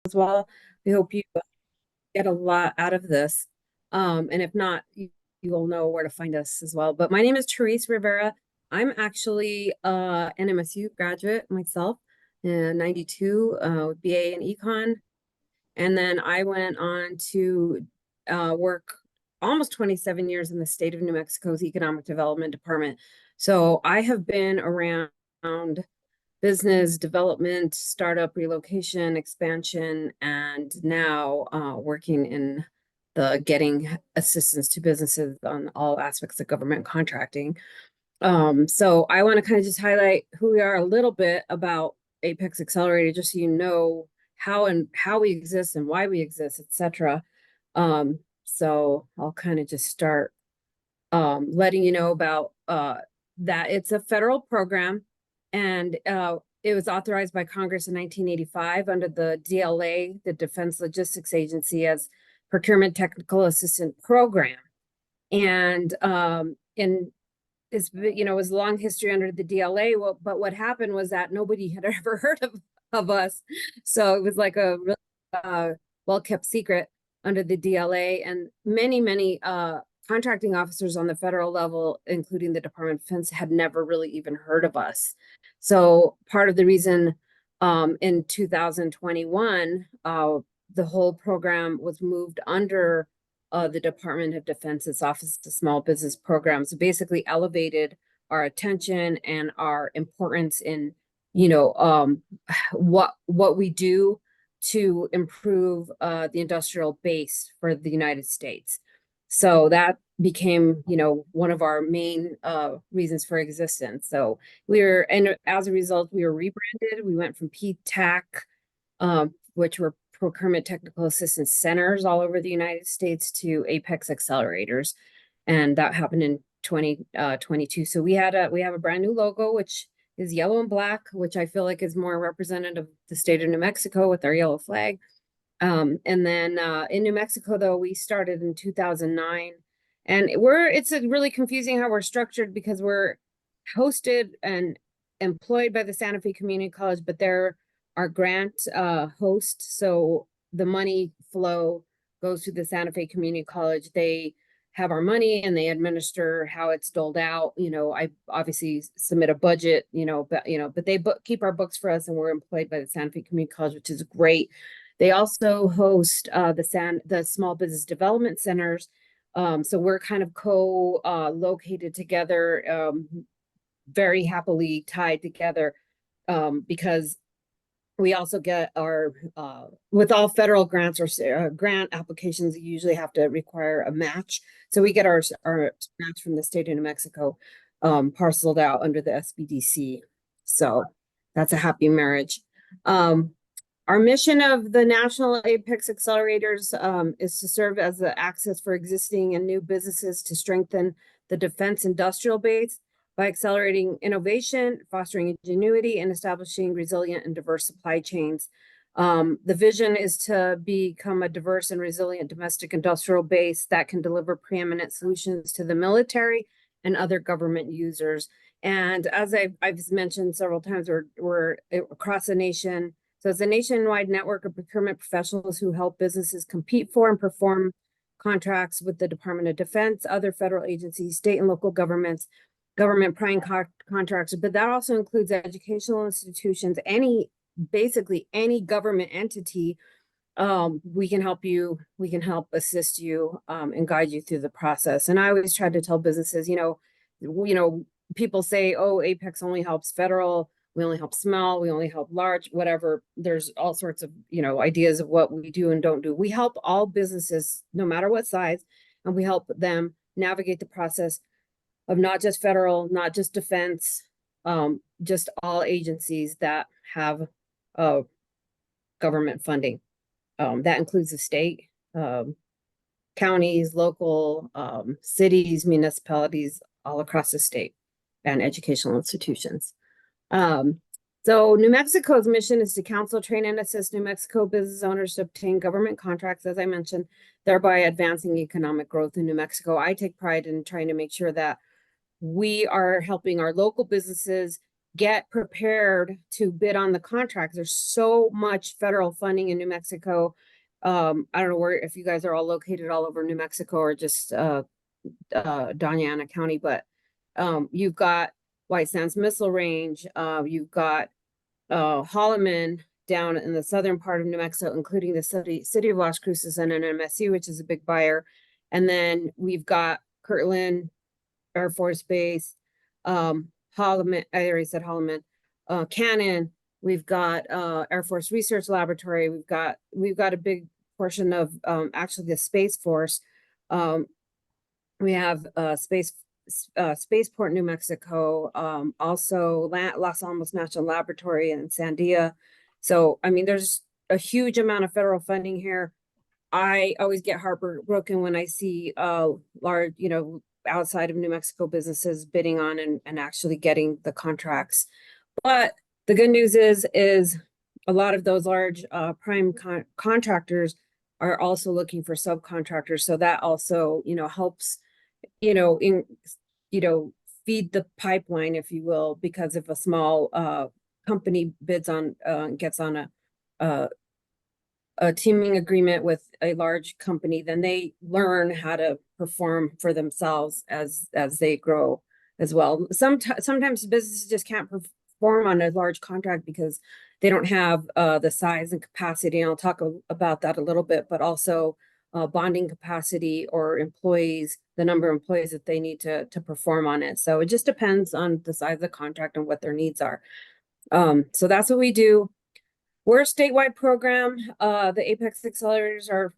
as well. We hope you get a lot out of this. And if not, you will know where to find us as well. But my name is Therese Rivera. I'm actually an MSU graduate myself in 92, with BA in econ. And then I went on to work almost 27 years in the state of New Mexico's Economic Development Department. So I have been around business development, startup relocation, expansion, and now working in the getting assistance to businesses on all aspects of government contracting. So I want to kind of just highlight who we are a little bit about Apex Accelerator, just so you know how we exist and why we exist, etc. So I'll kind of just start letting you know about that it's a federal program, and it was authorized by Congress in 1985 under the DLA, the Defense Logistics Agency, as Procurement Technical Assistant Program. And it's, it was a long history under the DLA. Well, but what happened was that nobody had ever heard of us. So it was like a really well-kept secret under the DLA, and many contracting officers on the federal level, including the Department of Defense, had never really even heard of us. So part of the reason in 2021, the whole program was moved under the Department of Defense's Office of Small Business Programs, basically elevated our attention and our importance in, what we do to improve the industrial base for the United States. So that became, one of our main reasons for existence. So and as a result, we were rebranded. We went from PTAC, which were Procurement Technical Assistance Centers all over the United States, to Apex Accelerators. And that happened in 2022. So we have a brand new logo, which is yellow and black, which I feel like is more representative of the state of New Mexico with our yellow flag. And then in New Mexico, though, we started in 2009. And it's really confusing how we're structured, because we're hosted and employed by the Santa Fe Community College, but they're our grant host. So the money flow goes to the Santa Fe Community College. They have our money and they administer how it's doled out. I obviously submit a budget, but they keep our books for us, and we're employed by the Santa Fe Community College, which is great. They also host the Small Business Development Centers. So we're kind of located together, very happily tied together, because we also get our, with all federal grants or grant applications, you usually have to require a match. So we get our match from the state of New Mexico parceled out under the SBDC. So that's a happy marriage. Our mission of the National Apex Accelerators is to serve as the access for existing and new businesses to strengthen the defense industrial base by accelerating innovation, fostering ingenuity, and establishing resilient and diverse supply chains. The vision is to become a diverse and resilient domestic industrial base that can deliver preeminent solutions to the military and other government users. And as I've mentioned several times, we're across the nation. So it's a nationwide network of procurement professionals who help businesses compete for and perform contracts with the Department of Defense, other federal agencies, state and local governments, government prime contractors, but that also includes educational institutions, basically any government entity. We can help assist you, and guide you through the process. And I always try to tell businesses, people say, oh, Apex only helps federal, we only help small, we only help large, whatever. There's all sorts of, ideas of what we do and don't do. We help all businesses, no matter what size, and we help them navigate the process of not just federal, not just defense, just all agencies that have government funding. That includes the state, counties, local, cities, municipalities, all across the state, and educational institutions. So New Mexico's mission is to counsel, train, and assist New Mexico business owners to obtain government contracts, as I mentioned, thereby advancing economic growth in New Mexico. I take pride in trying to make sure that we are helping our local businesses get prepared to bid on the contracts. There's so much federal funding in New Mexico. I don't know where, if you guys are all located all over New Mexico or just Doña Ana County, but you've got White Sands Missile Range, you've got Holloman down in the southern part of New Mexico, including the city of Las Cruces and an MSU, which is a big buyer. And then we've got Kirtland Air Force Base, Holloman, I already said Holloman, Cannon, we've got Air Force Research Laboratory, we've got a big portion of actually the Space Force. We have Spaceport, New Mexico, also Los Alamos National Laboratory in Sandia. So, I mean, there's a huge amount of federal funding here. I always get heartbroken when I see large, outside of New Mexico businesses bidding on and actually getting the contracts. But the good news is a lot of those large prime contractors are also looking for subcontractors. So that also, helps, in, feed the pipeline, if you will, because if a small company bids on, gets on a teaming agreement with a large company, then they learn how to perform for themselves as they grow as well. Sometimes businesses just can't perform on a large contract because they don't have the size and capacity. And I'll talk about that a little bit, but also bonding capacity or employees, the number of employees that they need to perform on it. So it just depends on the size of the contract and what their needs are. So that's what we do. We're a statewide program. The Apex accelerators are,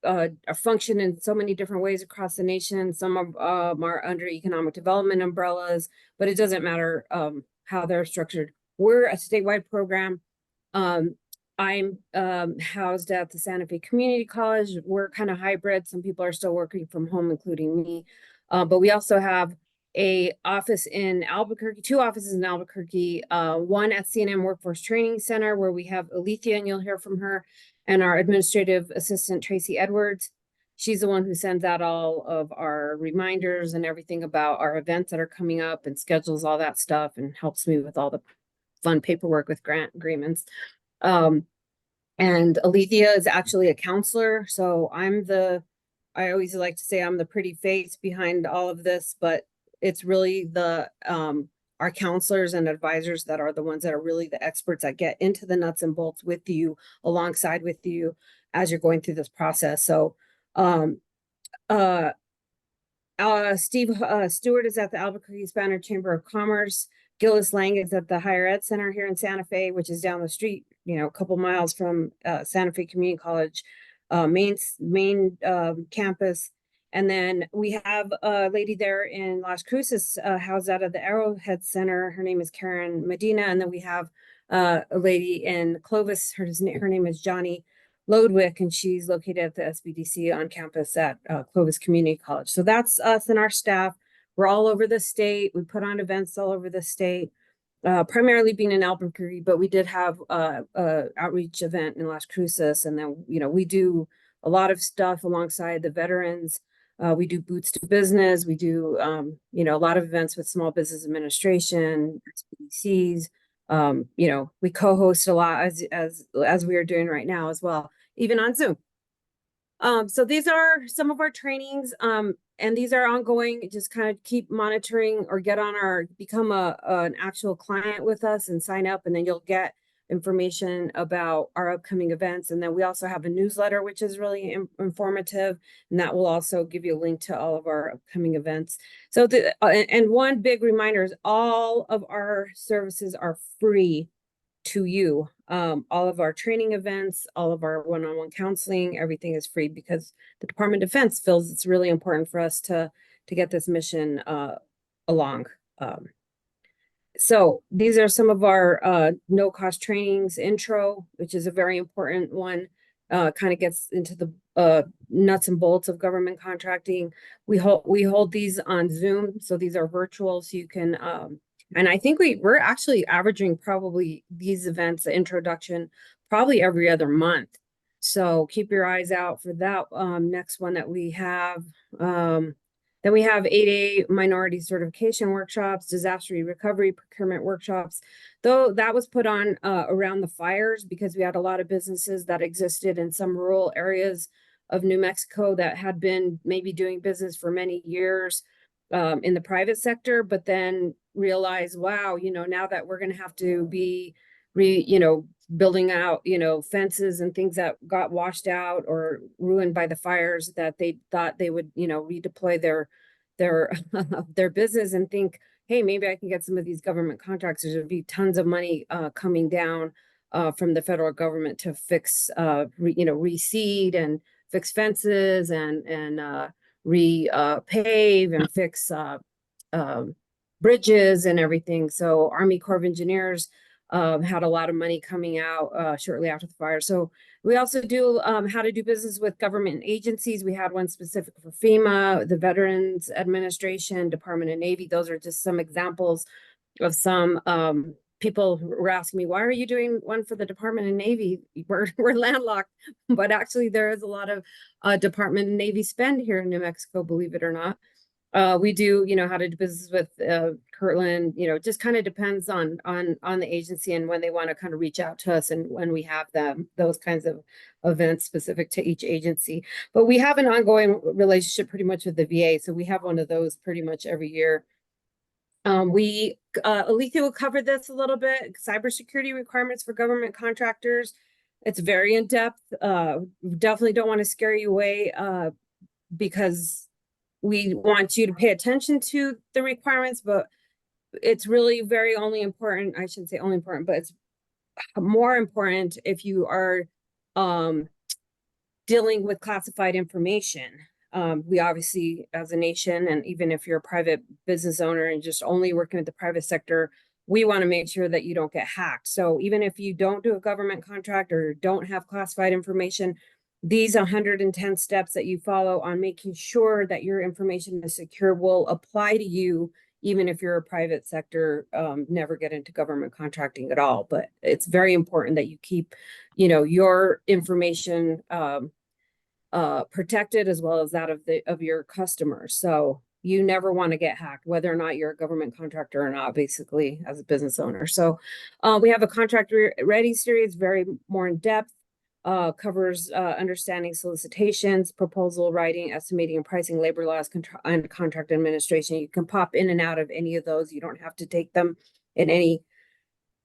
are function in so many different ways across the nation. Some of are under economic development umbrellas, but it doesn't matter how they're structured. We're a statewide program. I'm housed at the Santa Fe Community College. We're kind of hybrid. Some people are still working from home, including me. But we also have a office in Albuquerque, two offices in Albuquerque, one at CNM Workforce Training Center, where we have Alethea, and you'll hear from her, and our administrative assistant, Tracy Edwards. She's the one who sends out all of our reminders and everything about our events that are coming up and schedules all that stuff and helps me with all the fun paperwork with grant agreements. And Alethea is actually a counselor, so I always like to say I'm the pretty face behind all of this, but it's really our counselors and advisors that are the ones that are really the experts that get into the nuts and bolts with you, alongside with you as you're going through this process. So, Steve Stewart is at the Albuquerque Spanish Chamber of Commerce. Gillis Lang is at the Higher Ed Center here in Santa Fe, which is down the street, a couple miles from Santa Fe Community College, main campus. And then we have a lady there in Las Cruces, housed out of the Arrowhead Center. Her name is Karen Medina. And then we have a lady in Clovis. Her name is Johnny Lodwick, and she's located at the SBDC on campus at Clovis Community College. So that's us and our staff. We're all over the state. We put on events all over the state, primarily being in Albuquerque, but we did have a outreach event in Las Cruces. And then, we do a lot of stuff alongside the veterans. We do Boots to Business. We do, a lot of events with Small Business Administration, SBDCs. We co-host a lot as we are doing right now as well, even on Zoom. So these are some of our trainings, and these are ongoing. Just kind of keep monitoring or become an actual client with us and sign up, and then you'll get information about our upcoming events. And then we also have a newsletter, which is really informative, and that will also give you a link to all of our upcoming events. So and one big reminder is all of our services are free to you. All of our training events, all of our one-on-one counseling, everything is free because the Department of Defense feels it's really important for us to get this mission along. So these are some of our no-cost trainings. Intro, which is a very important one, kind of gets into the nuts and bolts of government contracting. We hold these on Zoom, so these are virtual, so you can and I think we're actually averaging probably these events, the introduction, probably every other month. So keep your eyes out for that next one that we have. Then we have 8A minority certification workshops, disaster recovery procurement workshops. Though that was put on around the fires because we had a lot of businesses that existed in some rural areas of New Mexico that had been maybe doing business for many years in the private sector, but then realize, wow, now that we're going to have to be building out, fences and things that got washed out or ruined by the fires, that they thought they would, redeploy their their business and think, hey, maybe I can get some of these government contractors. There'd be tons of money coming down from the federal government to fix, reseed and fix fences and pave and fix bridges and everything. So Army Corps of Engineers had a lot of money coming out shortly after the fire. So we also do how to do business with government agencies. We had one specific for FEMA, the Veterans Administration, Department of Navy. Those are just some examples of some people were asking me, why are you doing one for the Department of Navy? We're landlocked, but actually there is a lot of Department of Navy spend here in New Mexico, believe it or not. We do, how to do business with Kirtland, just kind of depends on the agency and when they want to kind of reach out to us and when we have those kinds of events specific to each agency. But we have an ongoing relationship pretty much with the VA. So we have one of those pretty much every year. Alethea will cover this a little bit. Cybersecurity requirements for government contractors. It's very in depth. Definitely don't want to scare you away because we want you to pay attention to the requirements, but it's really very only important. I shouldn't say only important, but it's more important if you are dealing with classified information. We obviously, as a nation, and even if you're a private business owner and just only working with the private sector, we want to make sure that you don't get hacked. So even if you don't do a government contract or don't have classified information, these 110 steps that you follow on making sure that your information is secure will apply to you, even if you're a private sector, never get into government contracting at all. But it's very important that you keep, your information protected as well as that of your customers. So you never want to get hacked, whether or not you're a government contractor or not, basically, as a business owner. So we have a contract ready series, very more in depth. Covers understanding solicitations, proposal writing, estimating and pricing, labor laws, and contract administration. You can pop in and out of any of those. You don't have to take them in any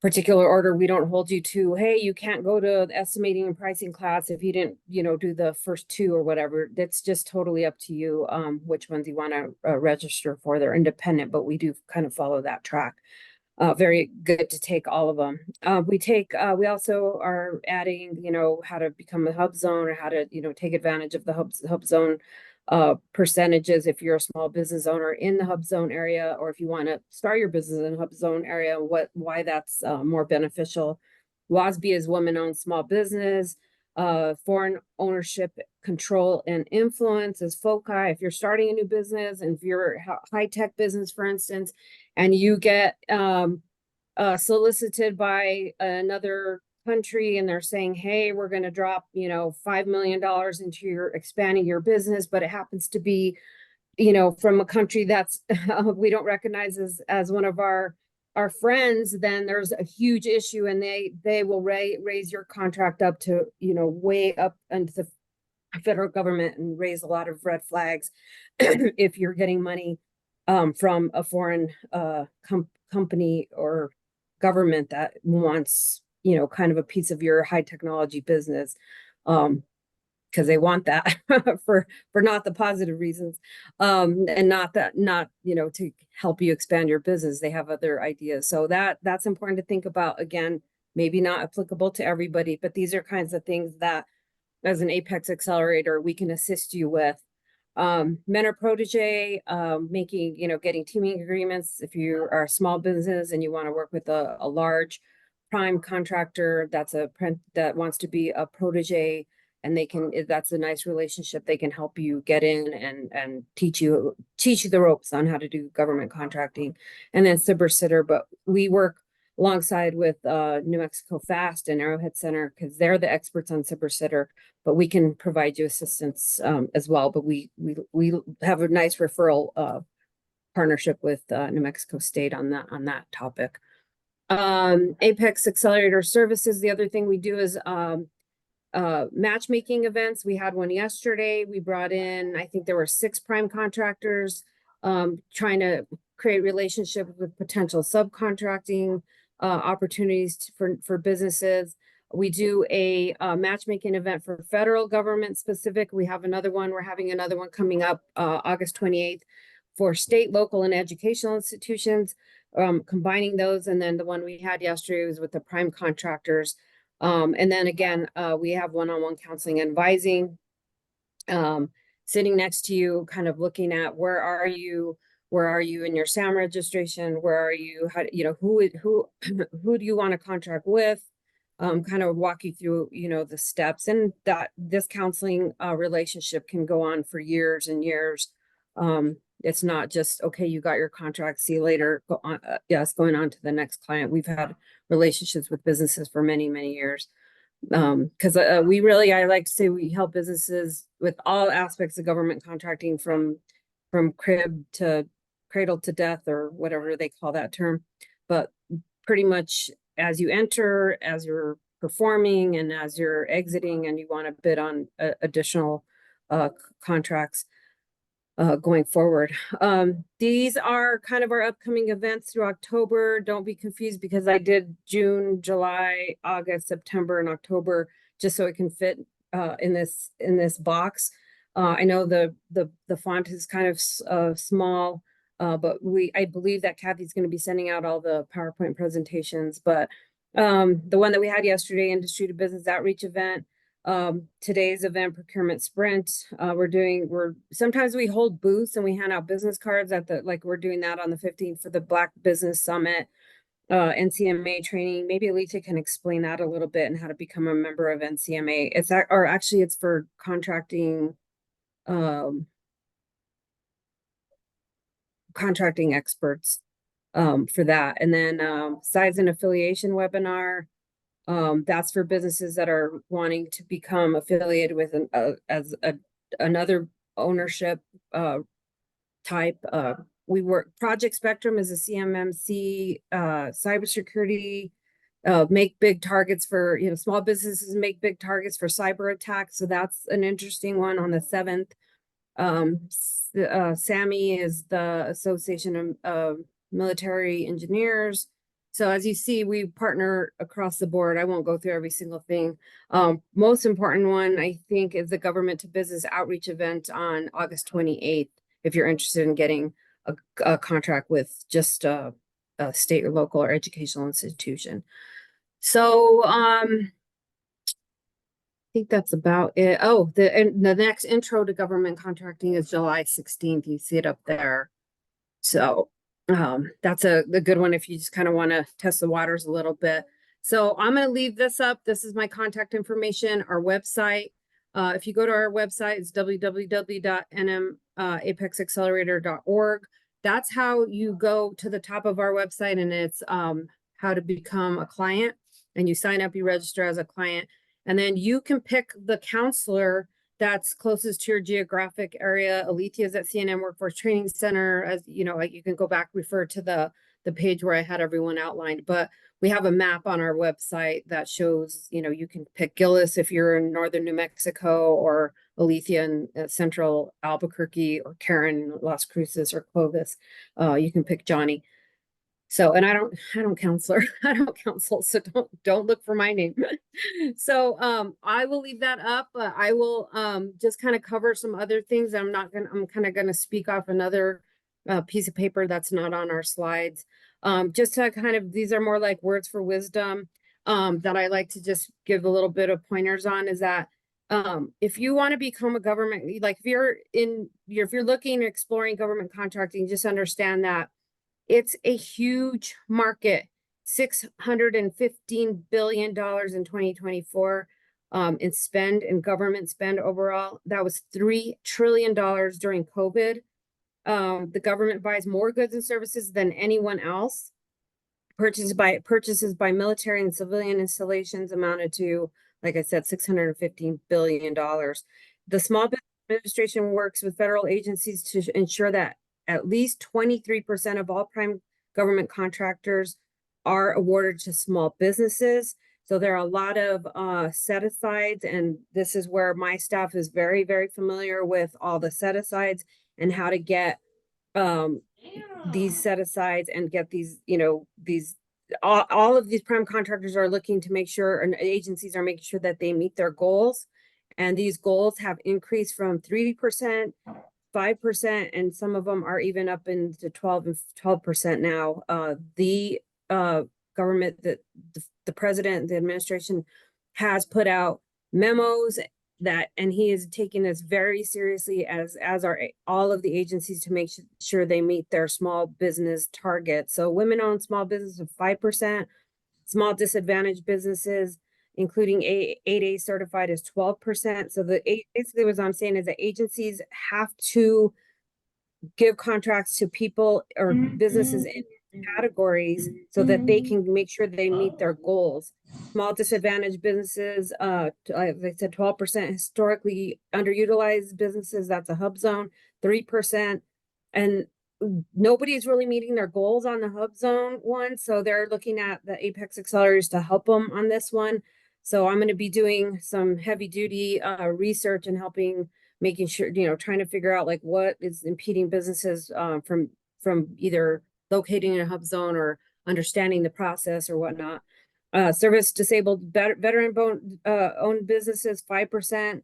particular order. We don't hold you to, hey, you can't go to the estimating and pricing class if you didn't, do the first two or whatever. That's just totally up to you which ones you want to register for. They're independent, but we do kind of follow that track. Very good to take all of them. We also are adding, how to become a hub zone or how to, take advantage of the hub zone percentages if you're a small business owner in the hub zone area, or if you want to start your business in the hub zone area, why that's more beneficial. WASB is woman-owned small business. Foreign ownership, control, and influence is FOCI. If you're starting a new business, and if you're a high-tech business, for instance, and you get solicited by another country and they're saying, hey, we're going to drop, $5 million into your expanding your business, but it happens to be, from a country that's we don't recognize as one of our friends, then there's a huge issue and they will raise your contract up to, way up into the federal government and raise a lot of red flags if you're getting money from a foreign company or government that wants, kind of a piece of your high technology business. Because they want that for not the positive reasons, and not to help you expand your business. They have other ideas, so that's important to think about. Again, maybe not applicable to everybody, but these are kinds of things that, as an Apex accelerator, we can assist you with. Mentor protege, making, getting teaming agreements. If you are a small business and you want to work with a large prime contractor that wants to be a protege, and that's a nice relationship. They can help you get in and teach you the ropes on how to do government contracting. And then Cybersitter, but we work alongside with New Mexico Fast and Arrowhead Center, because they're the experts on Cybersitter, but we can provide you assistance as well. But we have a nice referral partnership with New Mexico State on that topic. Apex Accelerator Services, the other thing we do is matchmaking events. We had one yesterday. We brought in, I think there were 6 prime contractors trying to create relationships with potential subcontracting opportunities for businesses. We do a matchmaking event for federal government specific. We have another one. We're having another one coming up August 28th for state, local, and educational institutions, combining those. And then the one we had yesterday was with the prime contractors. And then again, we have one-on-one counseling and advising, sitting next to you, kind of looking at where are you in your SAM registration? Where are you? How, who do you want to contract with? Kind of walk you through, the steps, and that this counseling relationship can go on for years and years. It's not just, okay, you got your contract, see you later. Go on, yes, going on to the next client. We've had relationships with businesses for many, many years. Because I like to say we help businesses with all aspects of government contracting, from crib to cradle to death, or whatever they call that term. But pretty much as you enter, as you're performing, and as you're exiting, and you want to bid on additional contracts going forward. These are kind of our upcoming events through October. Don't be confused, because I did June, July, August, September, and October just so it can fit in this box. I know the font is kind of small, but I believe that Kathy's going to be sending out all the PowerPoint presentations. But the one that we had yesterday, Industry to Business Outreach event. Today's event, Procurement Sprint. Sometimes we hold booths and we hand out business cards we're doing that on the 15th for the Black Business Summit, NCMA training. Maybe Alita can explain that a little bit and how to become a member of NCMA. It's for contracting, contracting experts, for that. And then size and affiliation webinar. That's for businesses that are wanting to become affiliated with another ownership type. Project Spectrum is a CMMC, cybersecurity, make big targets for, small businesses make big targets for cyber attacks. So that's an interesting one on the 7th. SAMI is the Association of Military Engineers. So as you see, we partner across the board. I won't go through every single thing. Most important one, I think, is the Government to Business Outreach event on August 28th, if you're interested in getting a contract with just a state or local or educational institution. So I think that's about it. Oh, the next intro to government contracting is July 16th. You see it up there. So that's a good one if you just kind of want to test the waters a little bit. So I'm going to leave this up. This is my contact information, our website. If you go to our website, it's www.nmapexaccelerator.org. That's how you go to the top of our website, and it's how to become a client. And you sign up, you register as a client, and then you can pick the counselor that's closest to your geographic area. Alethea is at CNN Workforce Training Center. As you know, you can go back, refer to the page where I had everyone outlined. But we have a map on our website that shows, you can pick Gillis if you're in northern New Mexico, or Alethea in central Albuquerque, or Karen in Las Cruces or Clovis. You can pick Johnny. So, and I don't counsel, I don't counsel, so don't look for my name. So, I will leave that up, but I will, just kind of cover some other things. I'm kind of going to speak off another, piece of paper that's not on our slides. Just to kind of, these are more like words for wisdom, that I like to just give a little bit of pointers on, is that, if you want to become a government, like if you're looking at exploring government contracting, just understand that it's a huge market, $615 billion in 2024 in government spend overall. That was $3 trillion during COVID. The government buys more goods and services than anyone else. purchases by military and civilian installations amounted to, like I said, $615 billion. The Small Business Administration works with federal agencies to ensure that at least 23% of all prime government contractors are awarded to small businesses. So there are a lot of set-asides, and this is where my staff is very, very familiar with all the set-asides and how to get these set-asides and get these, all of these prime contractors are looking to make sure, and agencies are making sure that they meet their goals. And these goals have increased from 3%, 5%, and some of them are even up into 12% now. The government, the president, the administration has put out memos that, and he is taking this very seriously, as are all of the agencies, to make sure they meet their small business targets. So women-owned small business of 5%, small disadvantaged businesses, including 8A certified, is 12%. So basically what I'm saying is that agencies have to give contracts to people or businesses in categories so that they can make sure they meet their goals. Small disadvantaged businesses, like I said, 12%. Historically underutilized businesses, that's a hub zone, 3%. And nobody's really meeting their goals on the hub zone one. So they're looking at the Apex accelerators to help them on this one. So I'm going to be doing some heavy duty research and making sure, trying to figure out like what is impeding businesses from either locating in a hub zone or understanding the process or whatnot. Service disabled veteran owned businesses, 5%.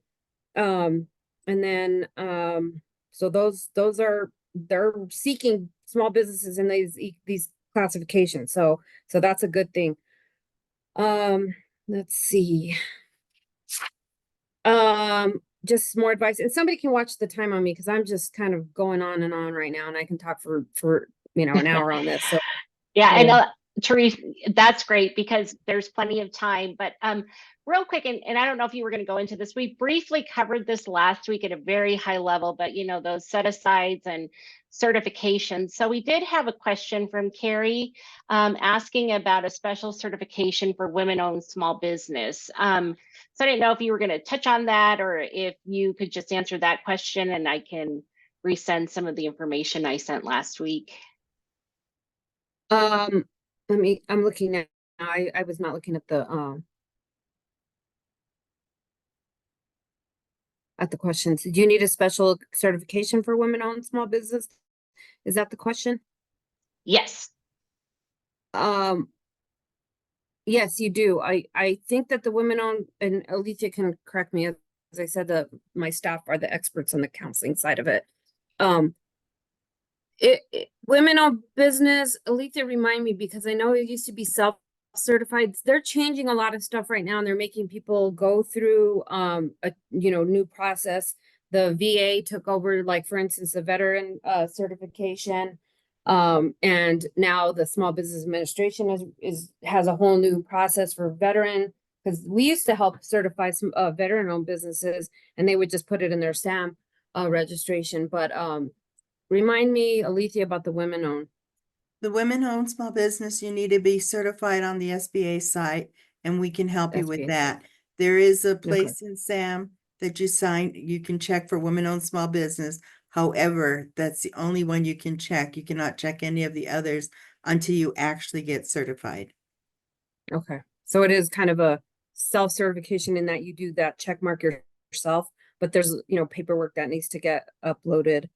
And then so those are, they're seeking small businesses in these classifications. So that's a good thing. Let's see. Just more advice, and somebody can watch the time on me because I'm just kind of going on and on right now, and I can talk for an hour on this. So yeah, I know, Therese, that's great because there's plenty of time. But real quick, and I don't know if you were going to go into this. We briefly covered this last week at a very high level, but those set-asides and certifications. So we did have a question from Carrie asking about a special certification for women-owned small business. So I didn't know if you were going to touch on that or if you could just answer that question, and I can resend some of the information I sent last week. I'm looking at, I was not looking at the questions. Do you need a special certification for women-owned small business? Is that the question? Yes. Yes, you do. I think that the women-owned, and Alethea can correct me, as I said, my staff are the experts on the counseling side of it. Women-owned business, Alethea, remind me, because I know it used to be self-certified. They're changing a lot of stuff right now, and they're making people go through a new process. The VA took over, like, for instance, the veteran certification. And now the Small Business Administration has a whole new process for veteran, because we used to help certify some veteran-owned businesses, and they would just put it in their SAM registration. But remind me, Alethea, about the women-owned. The women-owned small business, you need to be certified on the SBA site, and we can help you with that. There is a place in SAM that you can check for women-owned small business. However, that's the only one you can check. You cannot check any of the others until you actually get certified. Okay. So it is kind of a self-certification in that you do that check mark yourself, but there's, paperwork that needs to get uploaded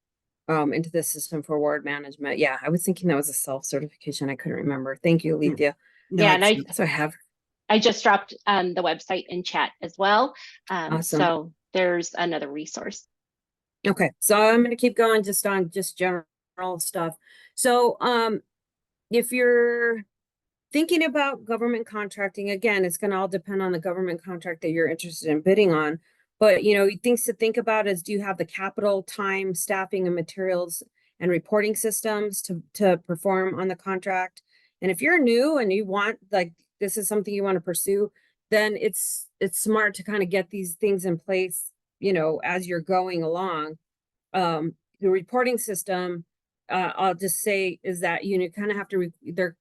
into the system for award management. Yeah, I was thinking that was a self-certification. I couldn't remember. Thank you, Alethea. No, yeah, and so I just dropped the website in chat as well. Awesome. So there's another resource. Okay, so I'm going to keep going just on general stuff. So if you're thinking about government contracting, again, it's going to all depend on the government contract that you're interested in bidding on. But, things to think about is, do you have the capital, time, staffing, and materials and reporting systems to perform on the contract? And if you're new and you want, like, this is something you want to pursue, then it's smart to kind of get these things in place, as you're going along. The reporting system, I'll just say is that, you know, kind of have to,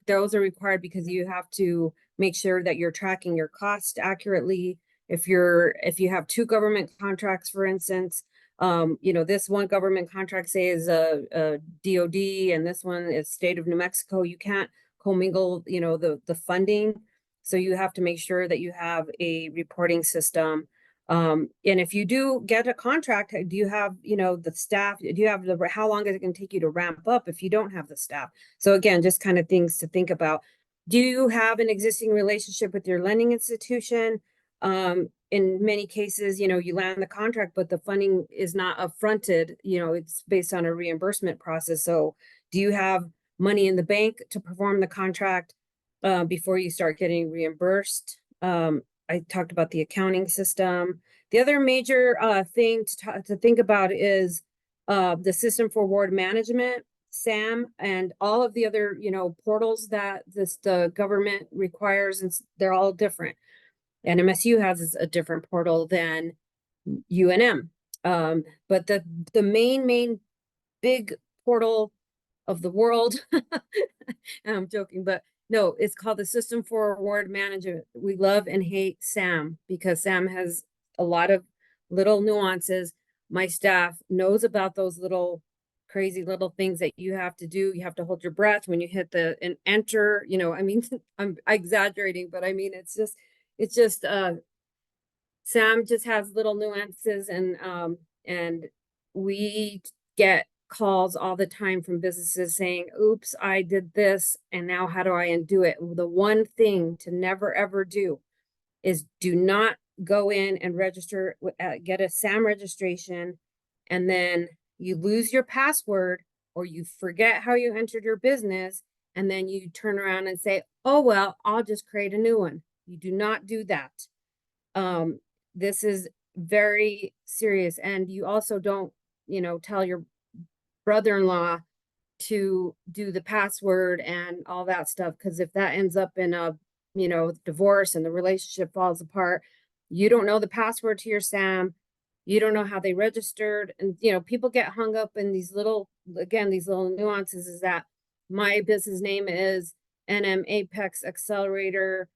those are required because you have to make sure that you're tracking your cost accurately. If you have two government contracts, for instance, you know, this one government contract, say, is a DOD, and this one is state of New Mexico, you can't commingle, you know, the funding. So you have to make sure that you have a reporting system. And if you do get a contract, do you have, you know, the staff? Do you have how long is it going to take you to ramp up if you don't have the staff? So again, just kind of things to think about. Do you have an existing relationship with your lending institution? In many cases, you know, you land the contract, but the funding is not upfronted, you know, it's based on a reimbursement process. So do you have money in the bank to perform the contract before you start getting reimbursed? I talked about the accounting system. The other major thing to think about is the system for award management, SAM, and all of the other, you know, portals that the government requires, and they're all different. And MSU has a different portal than UNM. But the main big portal of the world, I'm joking, but no, it's called the System for Award Management. We love and hate SAM because SAM has a lot of little nuances. My staff knows about those little crazy little things that you have to do. You have to hold your breath when you hit and enter, you know, I mean, I'm exaggerating, but I mean, it's just Sam just has little nuances, and we get calls all the time from businesses saying, oops, I did this, and now how do I undo it? The one thing to never ever do is do not go in and register, get a SAM registration, and then you lose your password or you forget how you entered your business, and then you turn around and say, oh, well, I'll just create a new one. You do not do that. This is very serious. And you also don't, you know, tell your brother-in-law to do the password and all that stuff. Because if that ends up in a, you know, divorce and the relationship falls apart, you don't know the password to your SAM. You don't know how they registered. And, you know, people get hung up in these little, again, these little nuances. Is that my business name is NM Apex Accelerator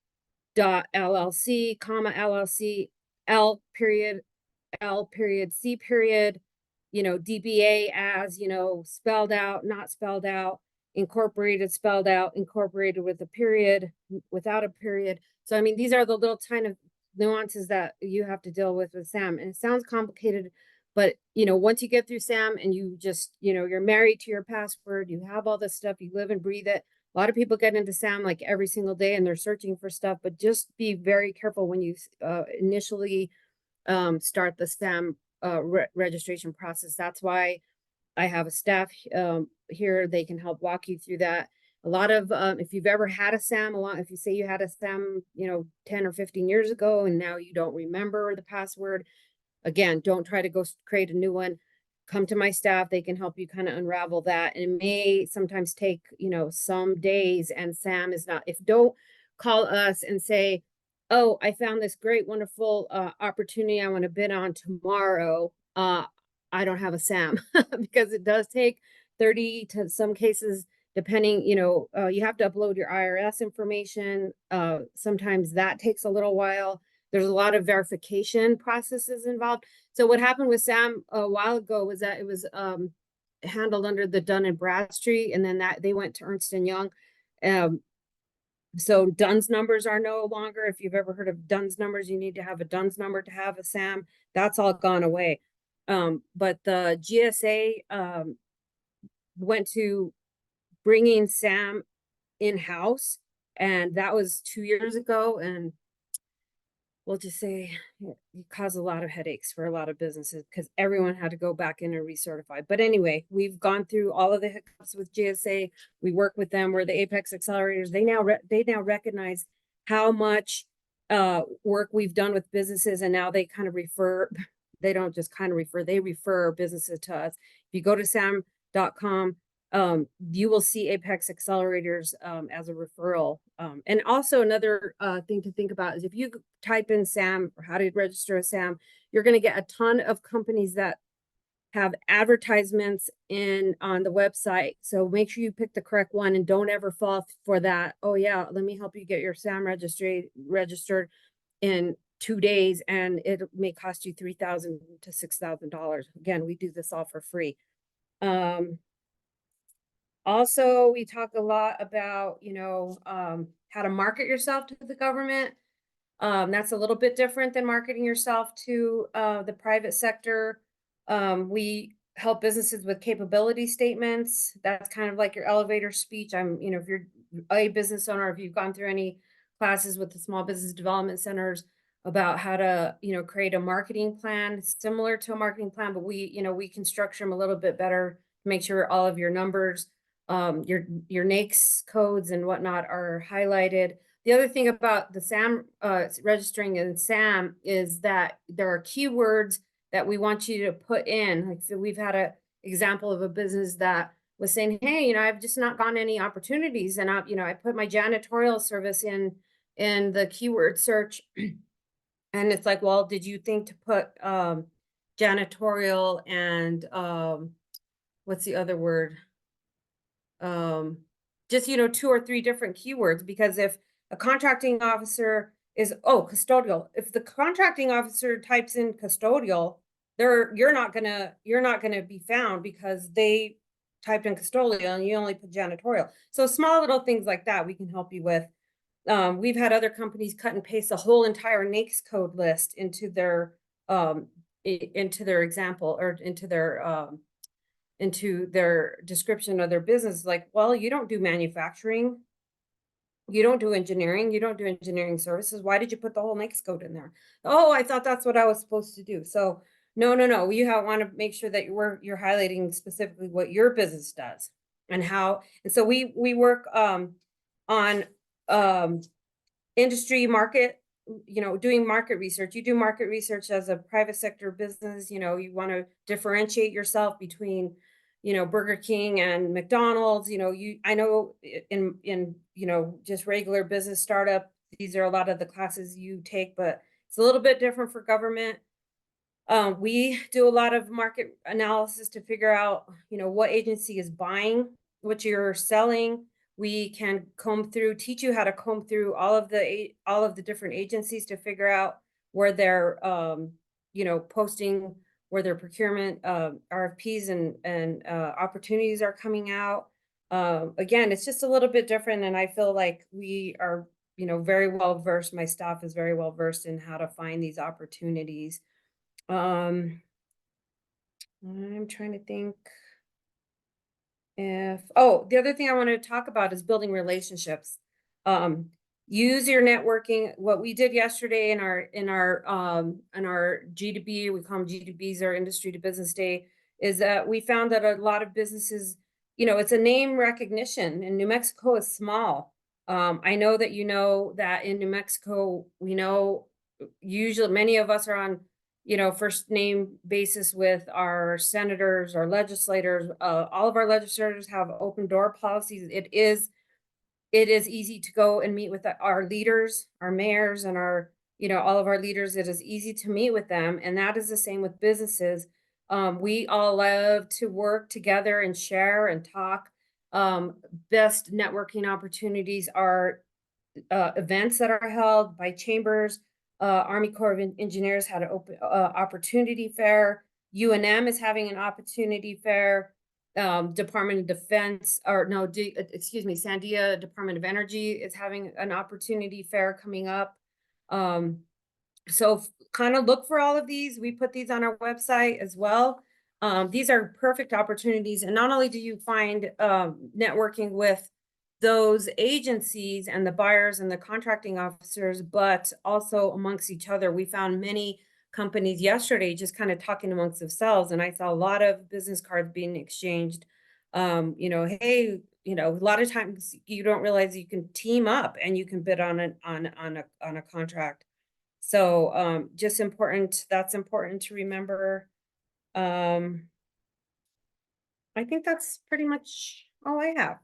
LLC, comma LLC, L period C period, you know, DBA as, you know, spelled out, not spelled out, incorporated, spelled out, incorporated with a period, without a period. So, I mean, these are the little kind of nuances that you have to deal with SAM. And it sounds complicated, but, you know, once you get through SAM and you just, you know, you're married to your password, you have all this stuff, you live and breathe it. A lot of people get into SAM like every single day and they're searching for stuff, but just be very careful when you initially start the SAM registration process. That's why I have a staff here. They can help walk you through that. A lot of, if you've ever had a SAM, if you say you had a SAM, you know, 10 or 15 years ago, and now you don't remember the password, again, don't try to go create a new one. Come to my staff. They can help you kind of unravel that. And it may sometimes take, you know, some days, and SAM is not, if don't call us and say, oh, I found this great, wonderful opportunity I want to bid on tomorrow. I don't have a SAM because it does take 30 to some cases, depending, you know, you have to upload your IRS information. Sometimes that takes a little while. There's a lot of verification processes involved. So what happened with SAM a while ago was that it was handled under the Dun and Bradstreet, and then that they went to Ernst and Young. So DUNS numbers are no longer. If you've ever heard of DUNS numbers, you need to have a DUNS number to have a SAM. That's all gone away. But the GSA went to bringing SAM in-house, and that was 2 years ago. And we'll just say it caused a lot of headaches for a lot of businesses because everyone had to go back in and recertify. But anyway, we've gone through all of the hiccups with GSA. We work with them. We're the Apex Accelerators. They now recognize how much work we've done with businesses, and now they kind of refer. They don't just kind of refer. They refer businesses to us. If you go to sam.com, you will see Apex Accelerators as a referral. And also another thing to think about is if you type in SAM or how to register a SAM, you're going to get a ton of companies that have advertisements on the website. So make sure you pick the correct one and don't ever fall for that. Oh yeah, let me help you get your SAM registered in 2 days, and it may cost you $3,000 to $6,000. Again, we do this all for free. Also, we talk a lot about, how to market yourself to the government. That's a little bit different than marketing yourself to the private sector. We help businesses with capability statements. That's kind of like your elevator speech. If you're a business owner, if you've gone through any classes with the small business development centers about how to, create a marketing plan similar to a marketing plan, but we can structure them a little bit better to make sure all of your numbers, your NAICS codes and whatnot are highlighted. The other thing about the SAM registering in SAM is that there are keywords that we want you to put in. Like, so we've had a example of a business that was saying, hey, I've just not gotten any opportunities, and I put my janitorial service in the keyword search, and it's like, well, did you think to put janitorial and what's the other word? Just 2 or 3 different keywords, because if a contracting officer is custodial, if the contracting officer types in custodial, you're not gonna be found because they typed in custodial and you only put janitorial. So small little things like that we can help you with. We've had other companies cut and paste the whole entire NAICS code list into their example, or into their description of their business. Like, well, you don't do manufacturing, you don't do engineering, you don't do engineering services. Why did you put the whole NAICS code in there? Oh, I thought that's what I was supposed to do. So no, you want to make sure that you're highlighting specifically what your business does and how. And so we work on industry market, doing market research. You do market research as a private sector business. You want to differentiate yourself between Burger King and McDonald's. I know in just regular business startup, these are a lot of the classes you take, but it's a little bit different for government. We do a lot of market analysis to figure out what agency is buying what you're selling. We can teach you how to comb through all of the different agencies to figure out where they're posting, where their procurement RFPs and opportunities are coming out. Again, it's just a little bit different, and I feel like we are very well versed. My staff is very well versed in how to find these opportunities. I'm trying to think. The other thing I want to talk about is building relationships. Use your networking. What we did yesterday in our G2B, we call them G2Bs, our Industry to Business Day, is that we found that a lot of businesses, it's a name recognition, and New Mexico is small. I know that that in New Mexico, usually many of us are on first name basis with our senators, our legislators. All of our legislators have open door policies. It is easy to go and meet with our leaders, our mayors, and our all of our leaders. It is easy to meet with them, and that is the same with businesses. We all love to work together and share and talk. Best networking opportunities are events that are held by chambers. Army Corps of Engineers had an open opportunity fair. UNM is having an opportunity fair. Department of Defense, Sandia Department of Energy is having an opportunity fair coming up. So kind of look for all of these. We put these on our website as well. These are perfect opportunities. And not only do you find networking with those agencies and the buyers and the contracting officers, but also amongst each other. We found many companies yesterday just kind of talking amongst themselves, and I saw a lot of business cards being exchanged. Hey, a lot of times you don't realize you can team up and you can bid on a contract. So just important. That's important to remember. I think that's pretty much all I have.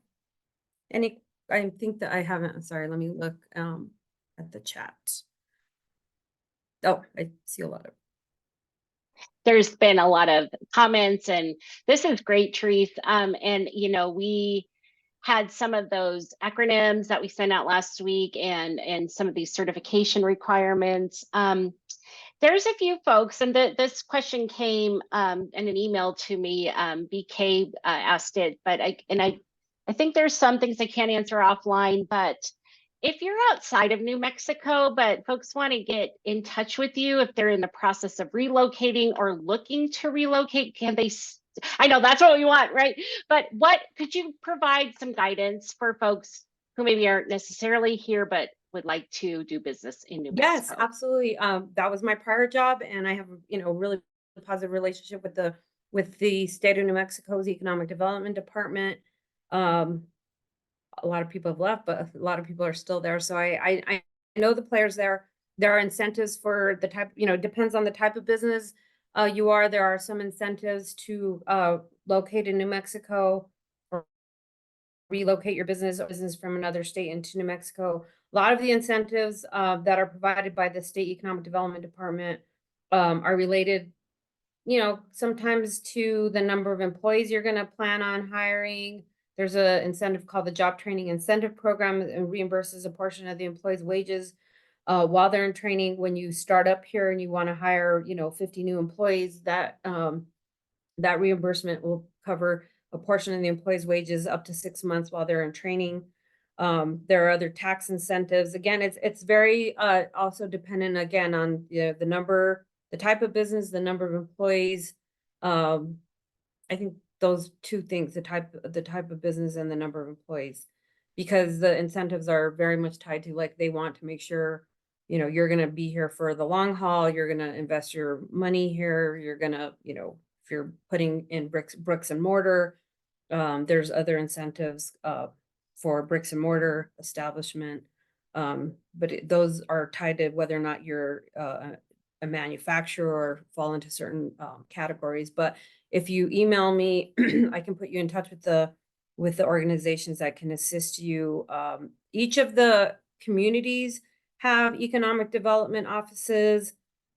I think that I haven't, sorry, let me look at the chat. Oh, I see a lot of There's been a lot of comments, and this is great, Therese. And we had some of those acronyms that we sent out last week, and some of these certification requirements. There's a few folks, and this question came in an email to me. BK asked it, but I think there's some things I can't answer offline. But if you're outside of New Mexico, but folks want to get in touch with you if they're in the process of relocating or looking to relocate, can they? I know that's what we want, right? But what could you provide some guidance for folks who maybe aren't necessarily here, but would like to do business in New Mexico? Yes, absolutely. That was my prior job, and I have really positive relationship with the state of New Mexico's Economic Development Department. A lot of people have left, but a lot of people are still there. So I know the players there. There are incentives for the type, depends on the type of business you are. There are some incentives to locate in New Mexico or relocate your business from another state into New Mexico. A lot of the incentives that are provided by the state economic development department are related, sometimes to the number of employees you're going to plan on hiring. There's an incentive called the Job Training Incentive Program, and reimburses a portion of the employee's wages while they're in training. When you start up here and you want to hire, 50 new employees, that reimbursement will cover a portion of the employee's wages up to 6 months while they're in training. There are other tax incentives. Again, it's very also dependent again on the number, the type of business, the number of employees. I think those two things, the type of business and the number of employees, because the incentives are very much tied to, like, they want to make sure, you're going to be here for the long haul. You're going to invest your money here. You're going to, if you're putting in bricks and mortar, there's other incentives for bricks and mortar establishment. But those are tied to whether or not you're a manufacturer or fall into certain categories. But if you email me, I can put you in touch with the organizations that can assist you. Each of the communities have economic development offices.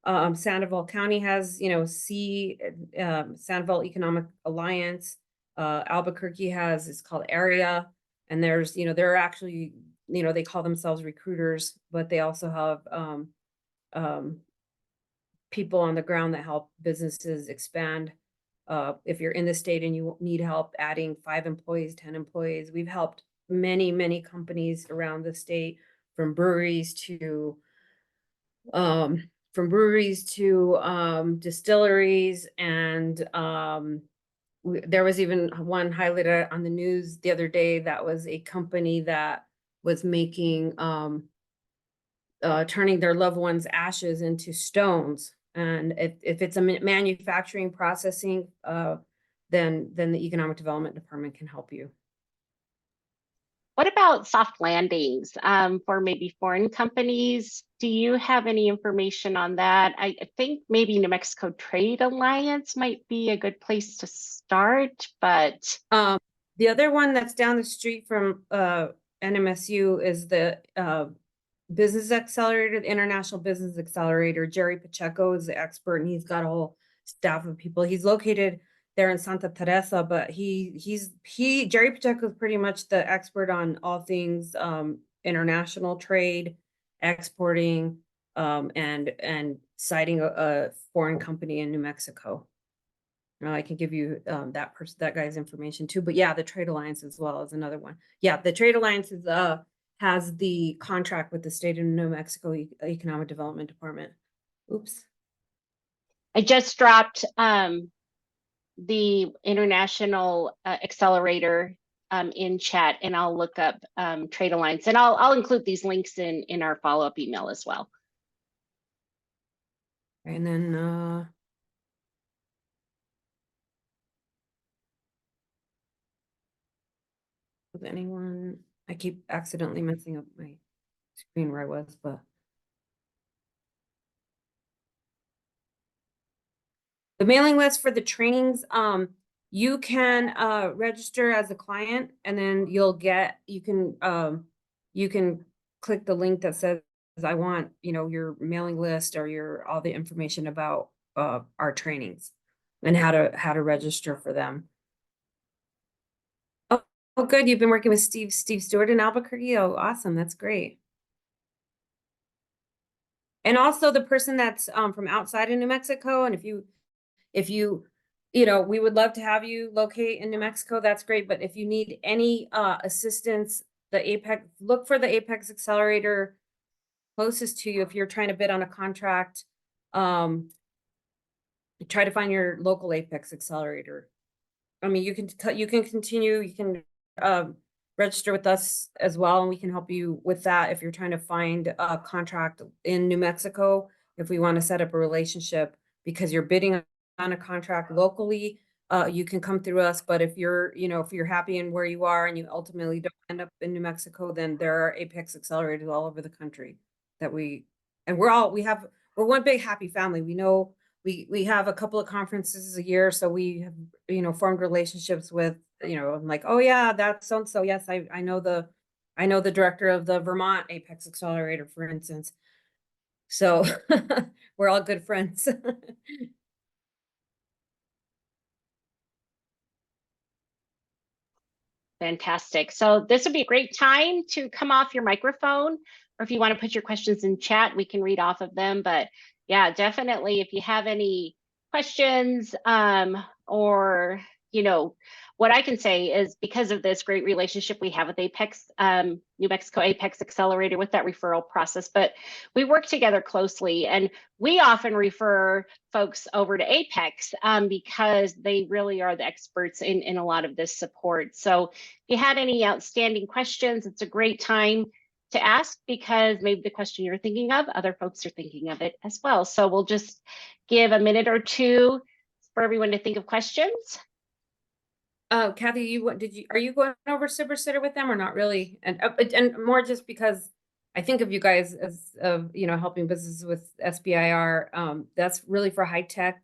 Sandoval County has, Sandoval Economic Alliance. Albuquerque has, it's called Area. And there's, they're actually, they call themselves recruiters, but they also have people on the ground that help businesses expand. If you're in the state and you need help adding 5 employees, 10 employees, we've helped many companies around the state, from breweries to distilleries. And there was even one highlighted on the news the other day that was a company that was making turning their loved ones' ashes into stones. And if it's a manufacturing processing, then the economic development department can help you. What about soft landings for maybe foreign companies? Do you have any information on that? I think maybe New Mexico Trade Alliance might be a good place to start, but the other one that's down the street from NMSU is the Business Accelerator, the International Business Accelerator. Jerry Pacheco is the expert, and he's got a whole staff of people. He's located there in Santa Teresa, but Jerry Pacheco is pretty much the expert on all things international trade, exporting, and citing a foreign company in New Mexico. I can give you that guy's information too. But yeah, the Trade Alliance as well is another one. Yeah, the Trade Alliance is has the contract with the state of New Mexico Economic Development Department. Oops. I just dropped the International Accelerator in chat, and I'll look up Trade Alliance, and I'll include these links in our follow-up email as well. And then with anyone, I keep accidentally messing up my screen where I was, but the mailing list for the trainings, you can register as a client, and then you can click the link that says, I want, your mailing list or all the information about our trainings and how to register for them. Oh, good. You've been working with Steve Stewart in Albuquerque. Oh, awesome. That's great. And also the person that's from outside of New Mexico. And if you, we would love to have you locate in New Mexico. That's great. But if you need any assistance, look for the Apex Accelerator closest to you. If you're trying to bid on a contract, try to find your local Apex Accelerator. I mean, you can continue, you can register with us as well, and we can help you with that if you're trying to find a contract in New Mexico. If we want to set up a relationship because you're bidding on a contract locally, you can come through us. But if you're happy in where you are and you ultimately don't end up in New Mexico, then there are Apex Accelerators all over the country and we're one big happy family. We know we have a couple of conferences a year, so we have, formed relationships with, I'm like, oh yeah, that's so-and-so. Yes, I know the director of the Vermont Apex Accelerator, for instance. So we're all good friends. Fantastic. So this would be a great time to come off your microphone, or if you want to put your questions in chat, we can read off of them. But yeah, definitely, if you have any questions, or, what I can say is because of this great relationship we have with Apex, New Mexico Apex Accelerator with that referral process, but we work together closely, and we often refer folks over to Apex because they really are the experts in a lot of this support. So if you had any outstanding questions, it's a great time to ask, because maybe the question you're thinking of, other folks are thinking of it as well. So we'll just give a minute or two for everyone to think of questions. Kathy, are you going over Cybersitter with them or not really? And more just because I think of you guys as helping businesses with SBIR. That's really for high tech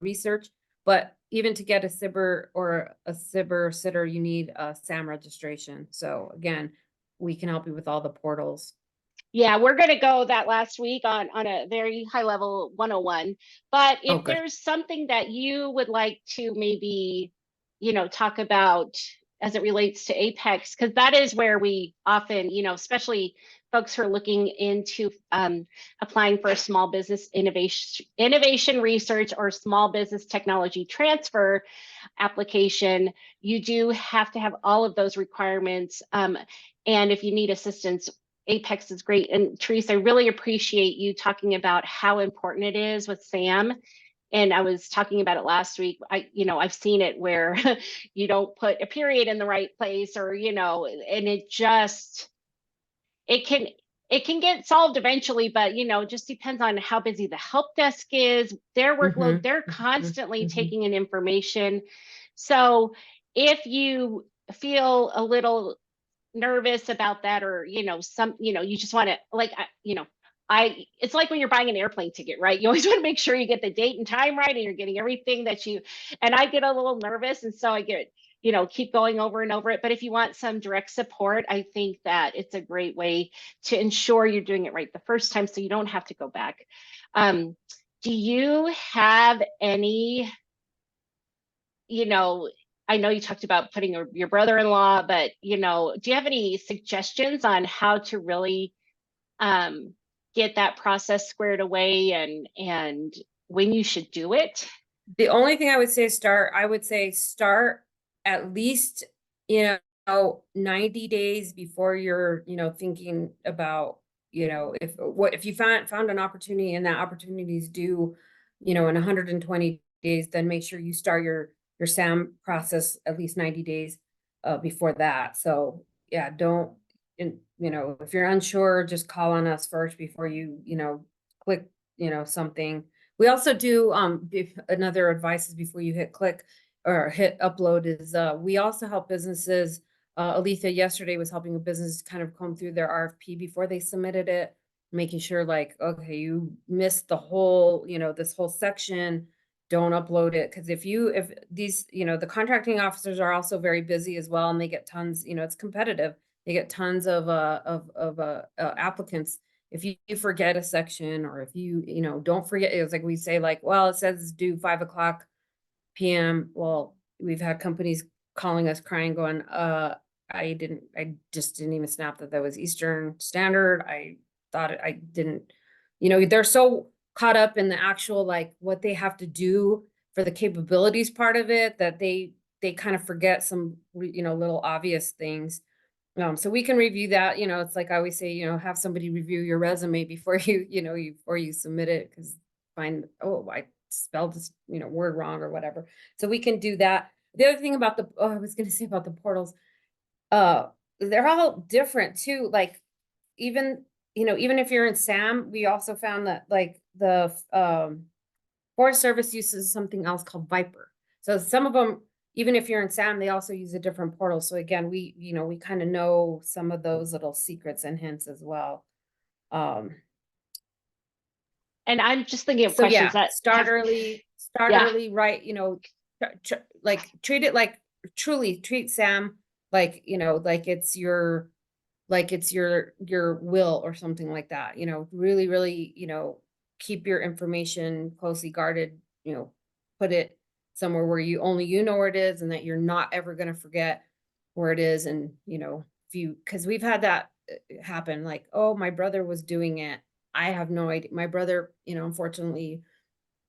research, but even to get a Cybersitter, you need a SAM registration. So again, we can help you with all the portals. Yeah, we're going to go that last week on a very high level 101. But if there's something that you would like to maybe, talk about as it relates to Apex, because that is where we often, especially folks who are looking into applying for a small business innovation research or small business technology transfer application, you do have to have all of those requirements. And if you need assistance, Apex is great. And Teresa, I really appreciate you talking about how important it is with SAM. And I was talking about it last week. I've seen it where you don't put a period in the right place, or, and it can get solved eventually, but, it just depends on how busy the help desk is, their workload. They're constantly taking in information. So if you feel a little nervous about that, or you just want to, it's like when you're buying an airplane ticket, right? You always want to make sure you get the date and time right, and you're getting everything and I get a little nervous, and so I get keep going over and over it. But if you want some direct support, I think that it's a great way to ensure you're doing it right the first time, so you don't have to go back. Do you have any, I know you talked about putting your brother-in-law, but do you have any suggestions on how to really get that process squared away, and when you should do it? The only thing I would say start at least 90 days before you're thinking about if you found an opportunity and that opportunity is due in 120 days, then make sure you start your SAM process at least 90 days before that. So yeah, if you're unsure, just call on us first before you click something. We also do another advice is before you hit click or hit upload is we also help businesses. Aletha yesterday was helping a business kind of comb through their RFP before they submitted it, making sure like, okay, you missed the whole, this whole section, don't upload it. Because if these, the contracting officers are also very busy as well, and they get tons, it's competitive. They get tons of applicants. if you forget a section, or if you know, don't forget, it's like we say like, well, it says it's due 5 o'clock PM. Well, we've had companies calling us crying, going, I just didn't even snap that was Eastern Standard. I thought I didn't, you know, they're so caught up in the actual, like what they have to do for the capabilities part of it, that they kind of forget some, you know, little obvious things. So we can review that, you know, it's like I always say, you know, have somebody review your resume before before you submit it, because find, oh, I spelled this, you know, word wrong or whatever. So we can do that. The other thing about I was gonna say about the portals, uh, they're all different too. Like even, you know, even if you're in SAM, we also found that like the Forest Service uses something else called Viper. So some of them, even if you're in SAM, they also use a different portal. So again, we kind of know some of those little secrets and hints as well. And I'm just thinking of So yeah, questions that start have, early, yeah, right? You know, like treat it like, truly treat SAM like, you know, like it's your will or something like that. You know, really, really, you know, keep your information closely guarded. You know, put it somewhere where only you know where it is, and that you're not ever going to forget where it is. And you know, because we've had that happen, like, oh, my brother was doing it, I have no idea. My brother, you know, unfortunately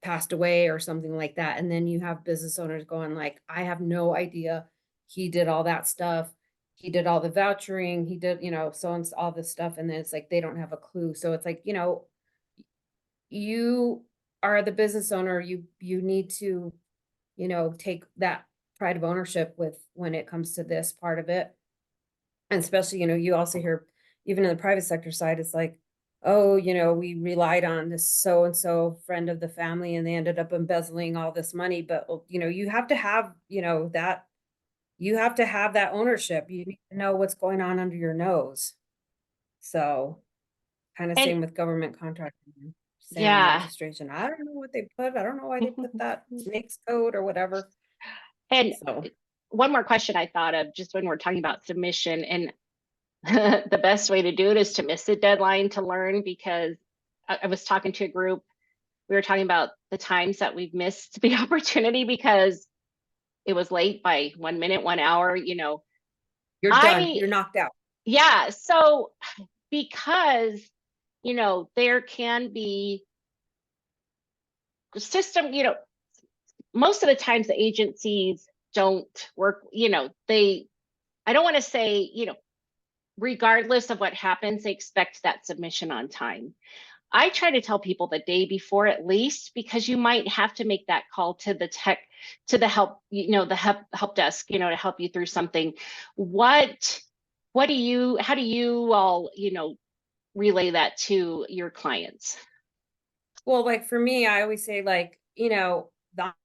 passed away or something like that. And then you have business owners going like, I have no idea. He did all that stuff. He did all the vouchering. He did, you know, so and all this stuff. And then it's like, they don't have a clue. So it's like, you know, you are the business owner. You need to, you know, take that pride of ownership with when it comes to this part of it. And especially, you know, you also hear, even in the private sector side, it's like, oh, you know, we relied on this so-and-so friend of the family and they ended up embezzling all this money. But, you know, you have to have, you know, that you have to have that ownership. You need to know what's going on under your nose. So kind of and same with government contracting, SAM yeah. registration. I don't know what they put. I don't know why they put that NAICS code or whatever. And So one more question I thought of just when we're talking about submission, and the best way to do it is to miss a deadline to learn, because I was talking to a group, we were talking about the times that we've missed the opportunity because it was late by 1 minute, 1 hour, you know. you're done. I You're knocked out. Yeah, so because, you know, there can be system, you know, most of the times the agencies don't work, you know, I don't want to say, you know, regardless of what happens, they expect that submission on time. I try to tell people the day before at least, because you might have to make that call to the tech, to the help, you know, the help desk, you know, to help you through something. How do you all, you know, relay that to your clients? Well, like for me, I always say like, you know,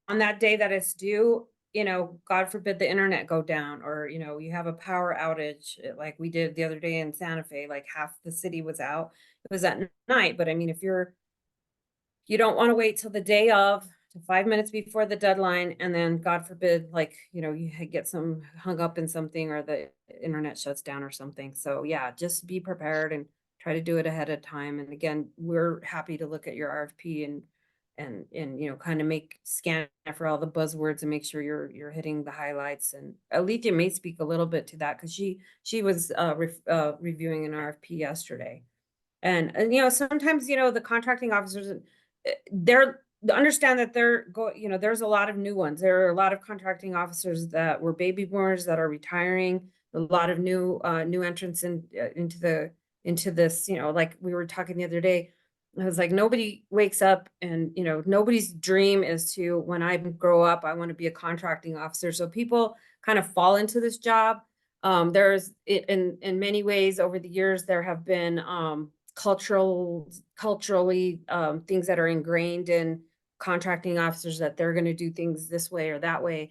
on that day that it's due, you know, God forbid the internet go down, or, you know, you have a power outage like we did the other day in Santa Fe, like half the city was out. It was at night, but I mean, you don't want to wait till the day of, to 5 minutes before the deadline, and then God forbid, like, you know, you get some hung up in something, or the internet shuts down or something. So yeah, just be prepared and try to do it ahead of time. And again, we're happy to look at your RFP and you know, kind of scan for all the buzzwords and make sure you're hitting the highlights. And Alethea may speak a little bit to that, because she was reviewing an RFP yesterday. And you know, sometimes, you know, the contracting officers, they're understand that you know, there's a lot of new ones. There are a lot of contracting officers that were baby boomers that are retiring, a lot of new entrants into this, you know, like we were talking the other day. I was like, nobody wakes up and, you know, nobody's dream is to, when I grow up, I want to be a contracting officer. So people kind of fall into this job. There's in many ways over the years, there have been culturally things that are ingrained in contracting officers, that they're going to do things this way or that way,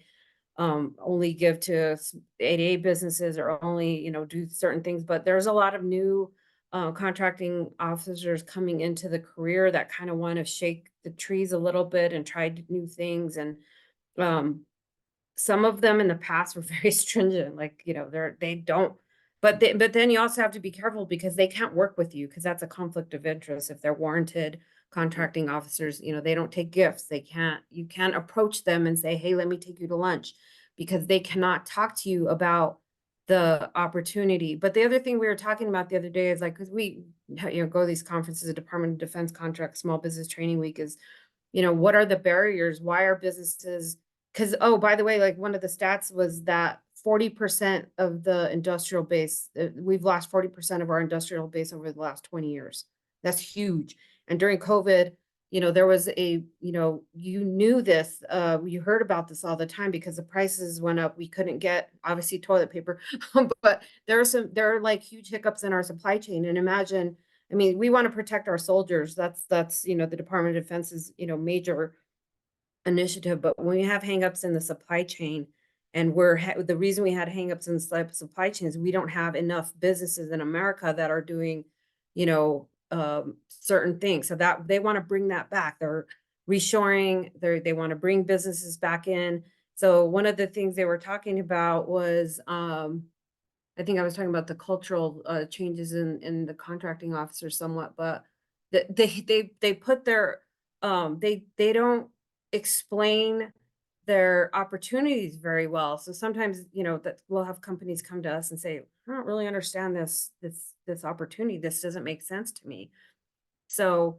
only give to 8A businesses, or only, you know, do certain things. But there's a lot of new contracting officers coming into the career that kind of want to shake the trees a little bit and try new things. And um, some of them in the past were very stringent, like, you know, they don't But then you also have to be careful because they can't work with you because that's a conflict of interest. If they're warranted contracting officers, you know, they don't take gifts. You can't approach them and say, hey, let me take you to lunch, because they cannot talk to you about the opportunity. But the other thing we were talking about the other day is like, because we, you know, go to these conferences, the Department of Defense contract, Small Business Training Week is, you know, what are the barriers? Why are businesses? Because, oh, by the way, like one of the stats was that 40% of the industrial base, we've lost 40% of our industrial base over the last 20 years. That's huge. And during COVID, you know, there was a, you know, you knew this, you heard about this all the time because the prices went up. We couldn't get obviously toilet paper, but there are like huge hiccups in our supply chain. And imagine, I mean, we want to protect our soldiers. That's, you know, the Department of Defense's, you know, major initiative. But when we have hangups in the supply chain, and the reason we had hangups in the supply chain is we don't have enough businesses in America that are doing, you know, certain things. So that they want to bring that back. They're reshoring. They want to bring businesses back in. So one of the things they were talking about was, I think I was talking about the cultural changes in the contracting officers somewhat, but they put their they don't explain their opportunities very well. So sometimes, you know, that we'll have companies come to us and say, I don't really understand this opportunity. This doesn't make sense to me. So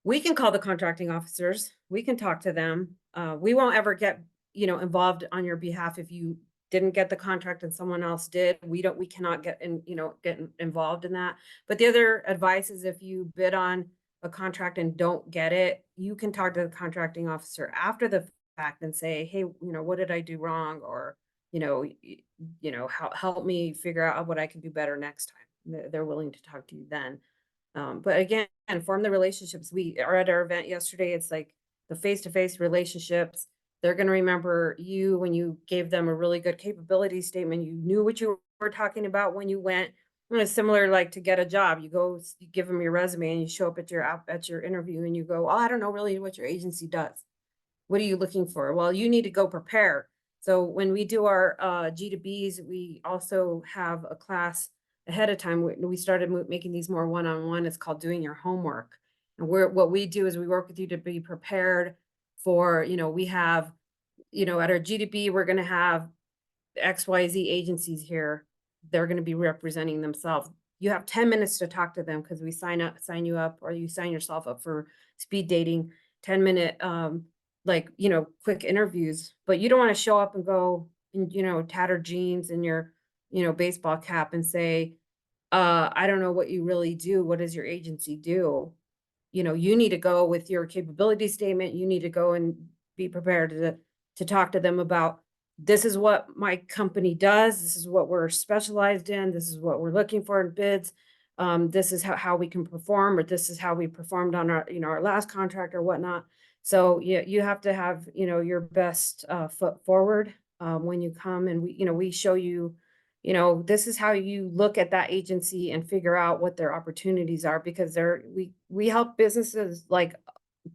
we can call the contracting officers. We can talk to them. We won't ever get, you know, involved on your behalf if you didn't get the contract and someone else did. We cannot get in, you know, get involved in that. But the other advice is if you bid on a contract and don't get it, you can talk to the contracting officer after the fact and say, hey, you know, what did I do wrong? Or, you know, help me figure out what I can do better next time. They're willing to talk to you then. But again, form the relationships. We are at our event yesterday. It's like the face-to-face relationships. They're going to remember you when you gave them a really good capability statement. You knew what you were talking about when you went. It's similar like to get a job. You give them your resume and you show up at your interview and you go, oh, I don't know really what your agency does. What are you looking for? Well, you need to go prepare. So when we do our G2Bs, we also have a class ahead of time. We started making these more one-on-one. It's called doing your homework. And what we do is we work with you to be prepared for, you know, we have, you know, at our G2B, we're going to have XYZ agencies here. They're going to be representing themselves. You have 10 minutes to talk to them because we sign you up, or you sign yourself up for speed dating, 10-minute, like, you know, quick interviews. But you don't want to show up and go in, you know, tattered jeans and your, you know, baseball cap and say, I don't know what you really do. What does your agency do? You know, you need to go with your capability statement. You need to go and be prepared to talk to them about, this is what my company does. This is what we're specialized in. This is what we're looking for in bids. This is how we can perform, or this is how we performed on our, you know, our last contract or whatnot. So you have to have, you know, your best foot forward when you come, and we show you, you know, this is how you look at that agency and figure out what their opportunities are, because we help businesses like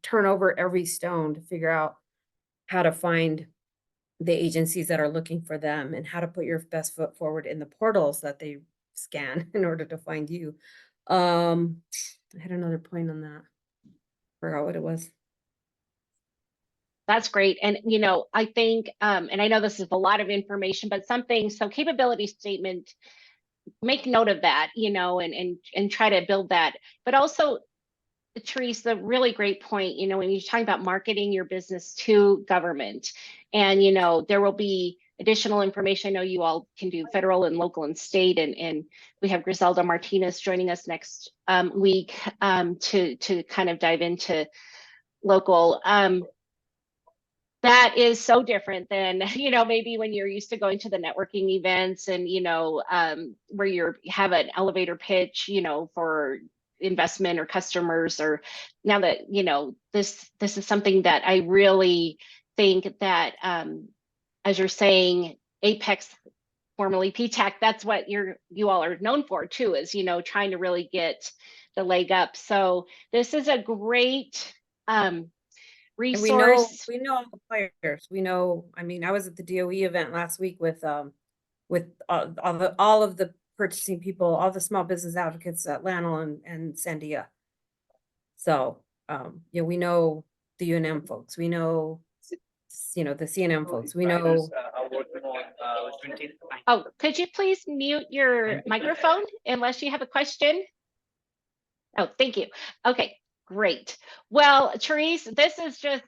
turn over every stone to figure out how to find the agencies that are looking for them and how to put your best foot forward in the portals that they scan in order to find you. I had another point on that. Forgot what it was. That's great. And, you know, I think, and I know this is a lot of information, but so capability statement, make note of that, you know, and try to build that. But also, Teresa, really great point, you know, when you're talking about marketing your business to government, and, you know, there will be additional information. I know you all can do federal and local and state, and we have Griselda Martinez joining us next week to kind of dive into local. That is so different than, you know, maybe when you're used to going to the networking events and, you know, where you have an elevator pitch, you know, for investment or customers, or now that, you know, this is something that I really think that, as you're saying, Apex, formerly PTAC, that's what you all are known for too, is, you know, trying to really get the leg up. So this is a great, resource. We know all the players. We know, I mean, I was at the DOE event last week with all of the purchasing people, all the small business advocates at Lanel and Sandia. So, yeah, we know the UNM folks, we know, the CNM folks, we know. Oh, could you please mute your microphone unless you have a question? Oh, thank you. Okay, great. Well, Therese, this is just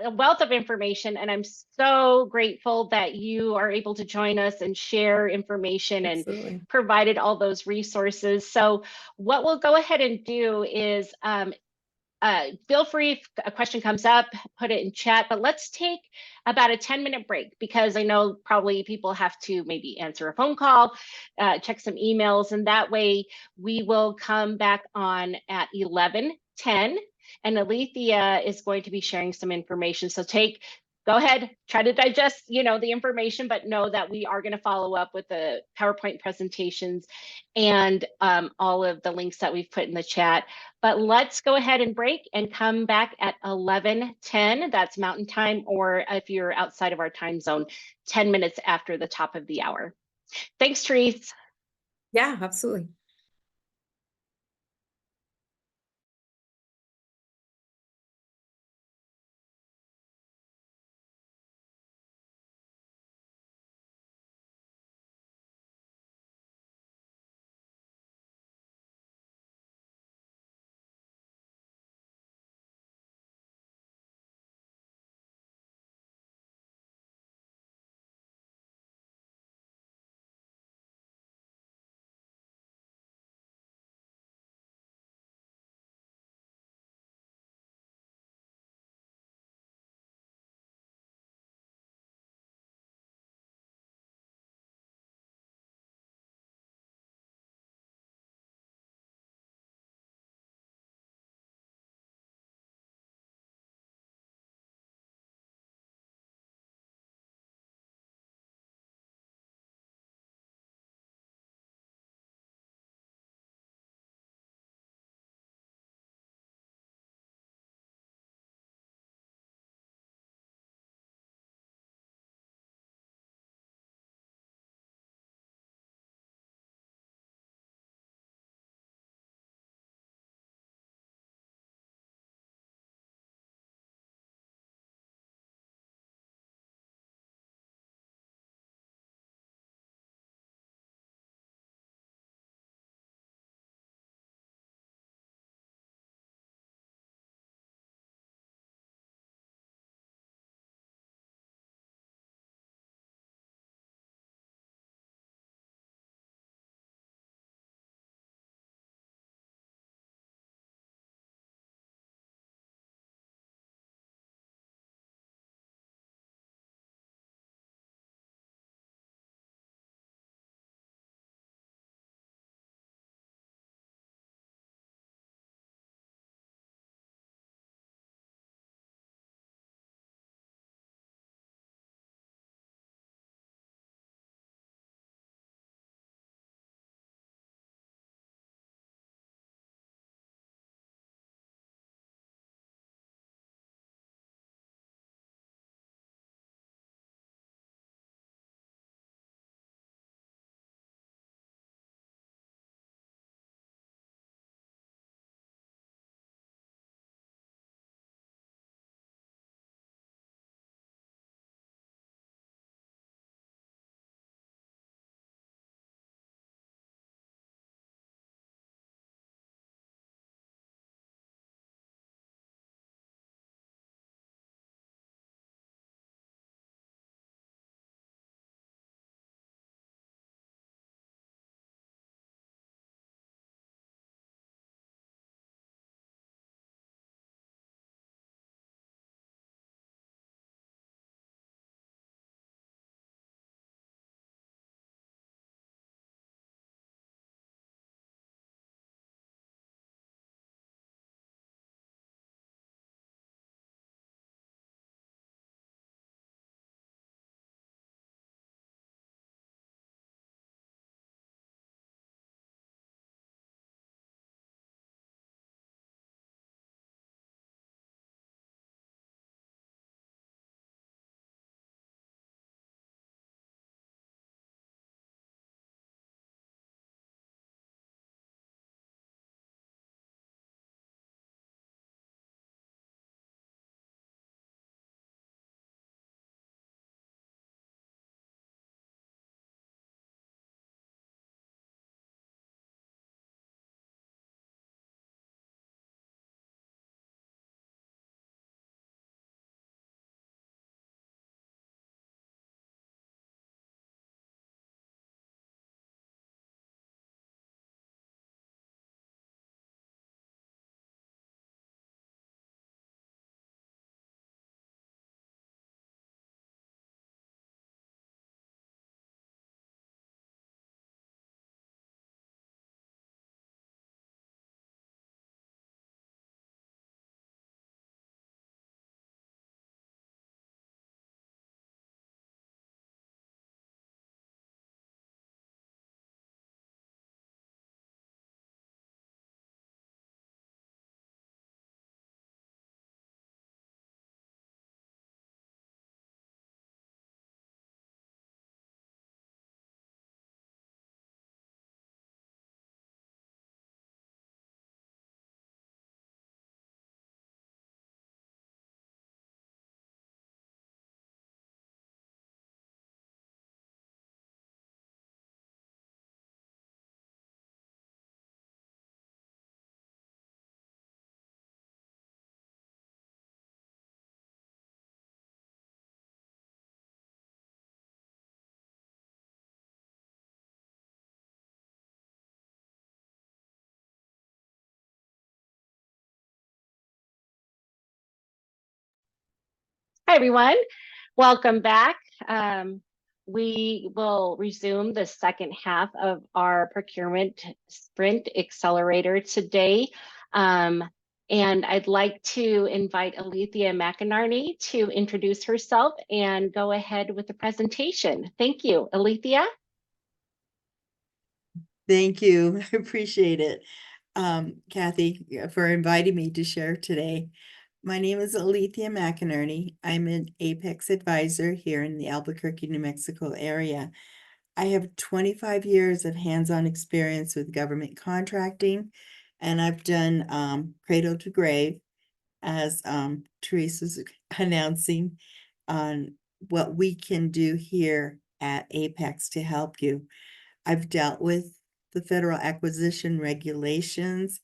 a wealth of information, and I'm so grateful that you are able to join us and share information Absolutely. and provided all those resources. So what we'll go ahead and do is feel free if a question comes up, put it in chat, but let's take about a 10-minute break because I know probably people have to maybe answer a phone call, check some emails, and that way we will come back on at 11:10 and Alethea is going to be sharing some information. So go ahead, try to digest, the information, but know that we are going to follow up with the PowerPoint presentations and all of the links that we've put in the chat. But let's go ahead and break and come back at 11:10. That's Mountain Time, or if you're outside of our time zone, 10 minutes after the top of the hour. Thanks, Therese. Yeah, absolutely. Hi, everyone. Welcome back. We will resume the second half of our procurement sprint accelerator today. And I'd like to invite Alethea McInerney to introduce herself and go ahead with the presentation. Thank you, Alethea. Thank you. I appreciate it. Kathy, for inviting me to share today. My name is Alethea McInerney. I'm an Apex advisor here in the Albuquerque, New Mexico area. I have 25 years of hands-on experience with government contracting, and I've done cradle to grave, as Teresa's announcing, on what we can do here at Apex to help you. I've dealt with the federal acquisition regulations,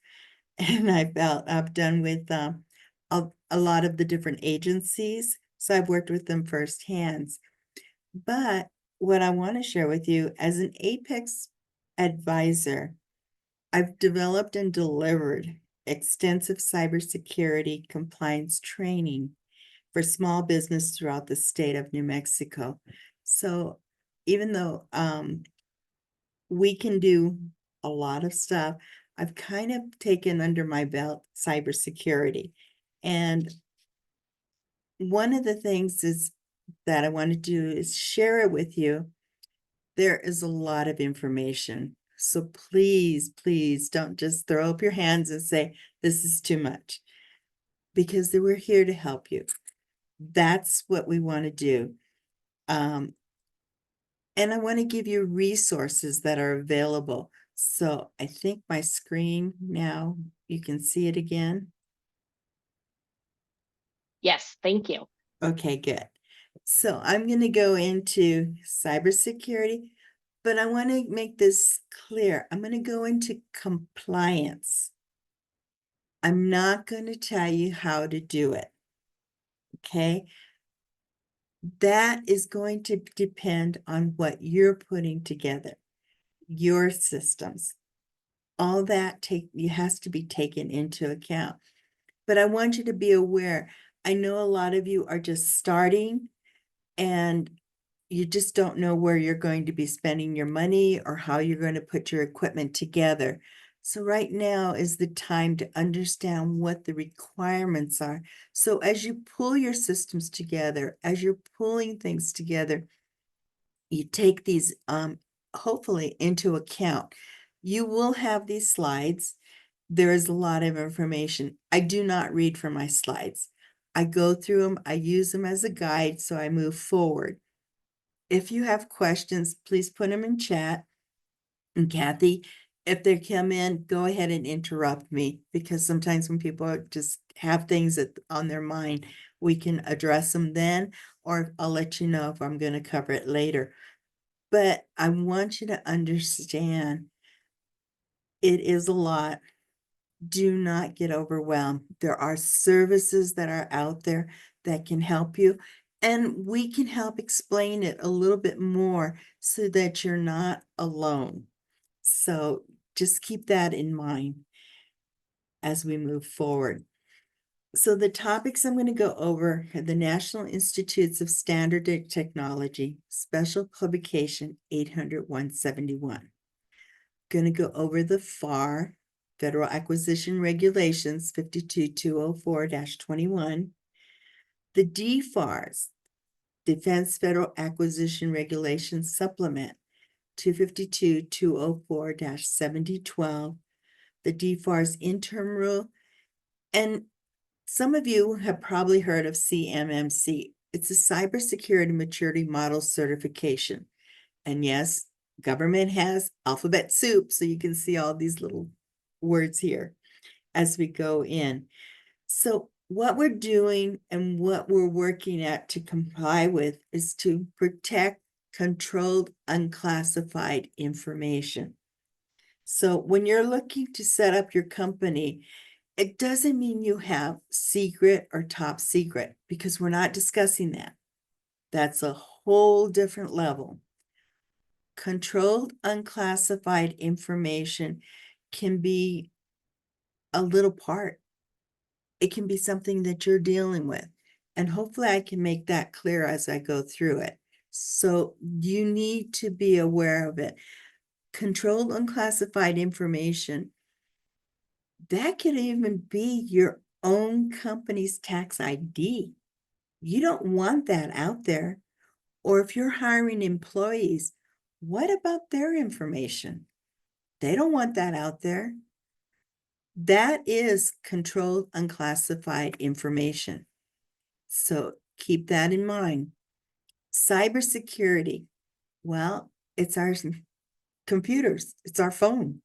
and I've done with a lot of the different agencies. So I've worked with them firsthand. But what I want to share with you as an Apex advisor, I've developed and delivered extensive cybersecurity compliance training for small business throughout the state of New Mexico. So even though we can do a lot of stuff, I've kind of taken under my belt cybersecurity. And one of the things is that I want to do is share it with you. There is a lot of information. So please, please don't just throw up your hands and say, this is too much, because we're here to help you. That's what we want to do. And I want to give you resources that are available. So I think my screen now, you can see it again. Yes, thank you. Okay, good. So I'm going to go into cybersecurity, but I want to make this clear. I'm going to go into compliance. I'm not going to tell you how to do it. Okay. That is going to depend on what you're putting together, your systems. All that has to be taken into account. But I want you to be aware. I know a lot of you are just starting and you just don't know where you're going to be spending your money or how you're going to put your equipment together. So right now is the time to understand what the requirements are. So as you pull your systems together, as you're pulling things together, you take these hopefully into account. You will have these slides. There is a lot of information. I do not read from my slides. I go through them. I use them as a guide, so I move forward. If you have questions, please put them in chat. And Kathy, if they come in, go ahead and interrupt me, because sometimes when people just have things on their mind, we can address them then, or I'll let you know if I'm going to cover it later. But I want you to understand it is a lot. Do not get overwhelmed. There are services that are out there that can help you, and we can help explain it a little bit more so that you're not alone. So just keep that in mind as we move forward. So the topics I'm going to go over are the National Institutes of Standard Technology, Special Publication 800-171. Going to go over the FAR, Federal Acquisition Regulations 52204-21, the DFARS, Defense Federal Acquisition Regulations Supplement 252-204-7012, the DFARS Interim Rule, and some of you have probably heard of CMMC. It's a Cybersecurity Maturity Model Certification. And yes, government has alphabet soup, so you can see all these little words here as we go in. So what we're doing and what we're working at to comply with is to protect controlled unclassified information. So when you're looking to set up your company, it doesn't mean you have secret or top secret, because we're not discussing that. That's a whole different level. Controlled unclassified information can be a little part. It can be something that you're dealing with. And hopefully I can make that clear as I go through it. So you need to be aware of it. Controlled unclassified information, that could even be your own company's tax ID. You don't want that out there. Or if you're hiring employees, what about their information? They don't want that out there. That is controlled unclassified information. So keep that in mind. Cybersecurity. Well, it's our computers, it's our phone.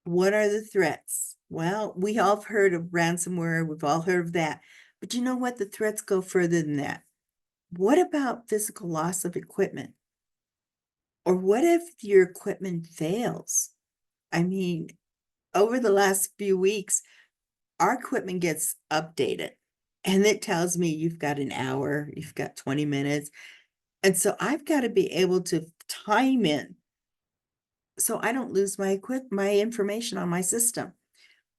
What are the threats? Well, we all have heard of ransomware, we've all heard of that. But you know what? The threats go further than that. What about physical loss of equipment? Or what if your equipment fails? I mean, over the last few weeks, our equipment gets updated and it tells me you've got an hour, you've got 20 minutes. And so I've got to be able to time it so I don't lose my information on my system.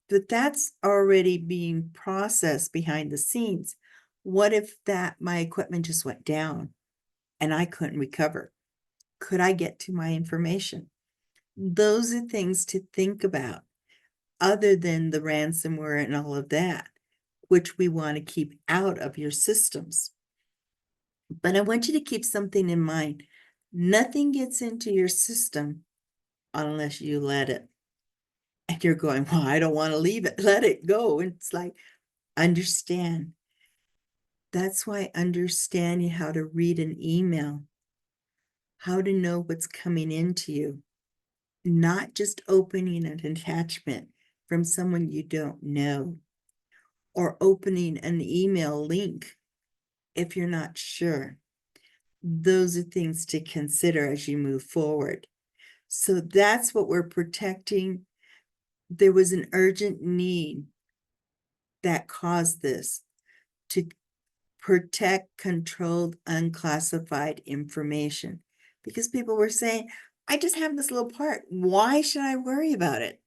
But that's already being processed behind the scenes. What if my equipment just went down and I couldn't recover? Could I get to my information? Those are things to think about other than the ransomware and all of that, which we want to keep out of your systems. But I want you to keep something in mind. Nothing gets into your system unless you let it. And you're going, well, I don't want to leave it. Let it go. And it's like, understand. That's why understanding how to read an email, how to know what's coming into you, not just opening an attachment from someone you don't know, or opening an email link if you're not sure. Those are things to consider as you move forward. So that's what we're protecting. There was an urgent need that caused this to protect controlled unclassified information, because people were saying, I just have this little part. Why should I worry about it?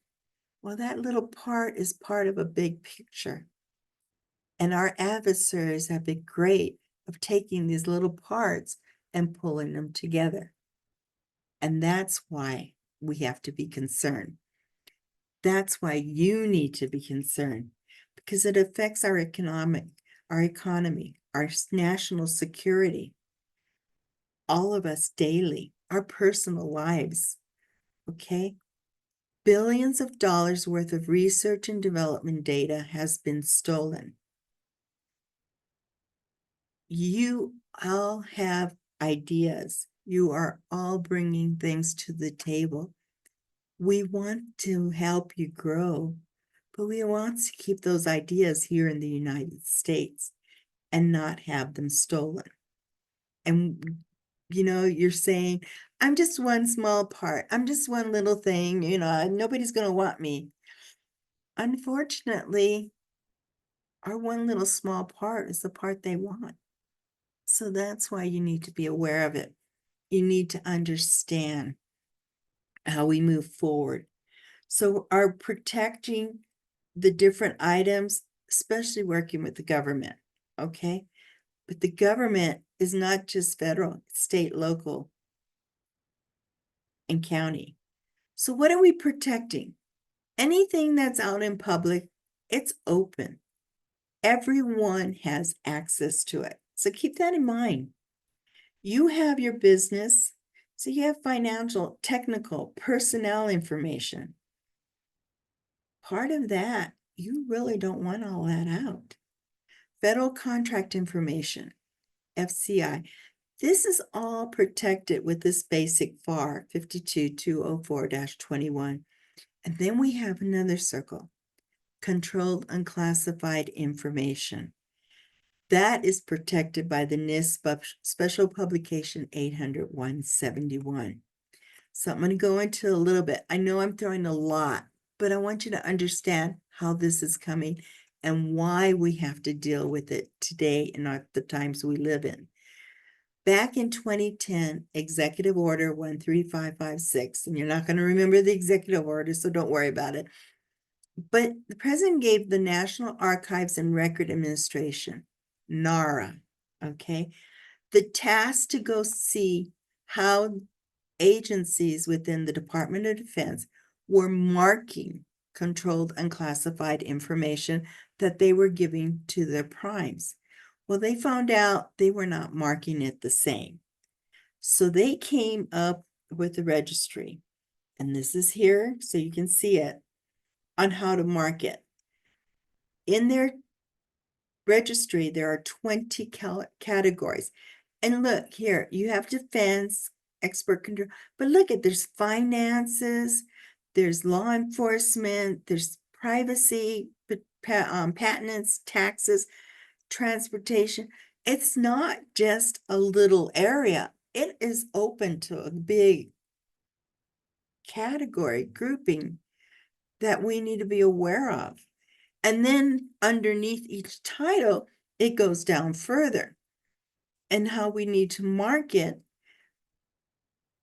Well, that little part is part of a big picture. And our adversaries have been great of taking these little parts and pulling them together. And that's why we have to be concerned. That's why you need to be concerned, because it affects our economy, our national security, all of us daily, our personal lives. Okay? Billions of dollars worth of research and development data has been stolen. You all have ideas. You are all bringing things to the table. We want to help you grow, but we want to keep those ideas here in the United States and not have them stolen. And, you're saying, I'm just one small part. I'm just one little thing, nobody's going to want me. Unfortunately, our one little small part is the part they want. So that's why you need to be aware of it. You need to understand how we move forward. So our protecting the different items, especially working with the government, okay? But the government is not just federal, state, local, and county. So what are we protecting? Anything that's out in public, it's open. Everyone has access to it. So keep that in mind. You have your business, so you have financial, technical, personnel information. Part of that, you really don't want all that out. Federal contract information, FCI. This is all protected with this basic FAR 52204-21. And then we have another circle, controlled unclassified information. That is protected by the NIST Special Publication 800-171. So I'm going to go into a little bit. I know I'm throwing a lot, but I want you to understand how this is coming and why we have to deal with it today in the times we live in. Back in 2010, Executive Order 13556, and you're not going to remember the executive order, so don't worry about it. But the president gave the National Archives and Record Administration, NARA, okay, the task to go see how agencies within the Department of Defense were marking controlled unclassified information that they were giving to their primes. Well, they found out they were not marking it the same. So they came up with a registry, and this is here so you can see it, on how to mark it. In their registry, there are 20 categories. And look here, you have defense, expert control, but look at, there's finances, there's law enforcement, there's privacy, patents, taxes, transportation. It's not just a little area. It is open to a big category grouping that we need to be aware of. And then underneath each title, it goes down further and how we need to mark it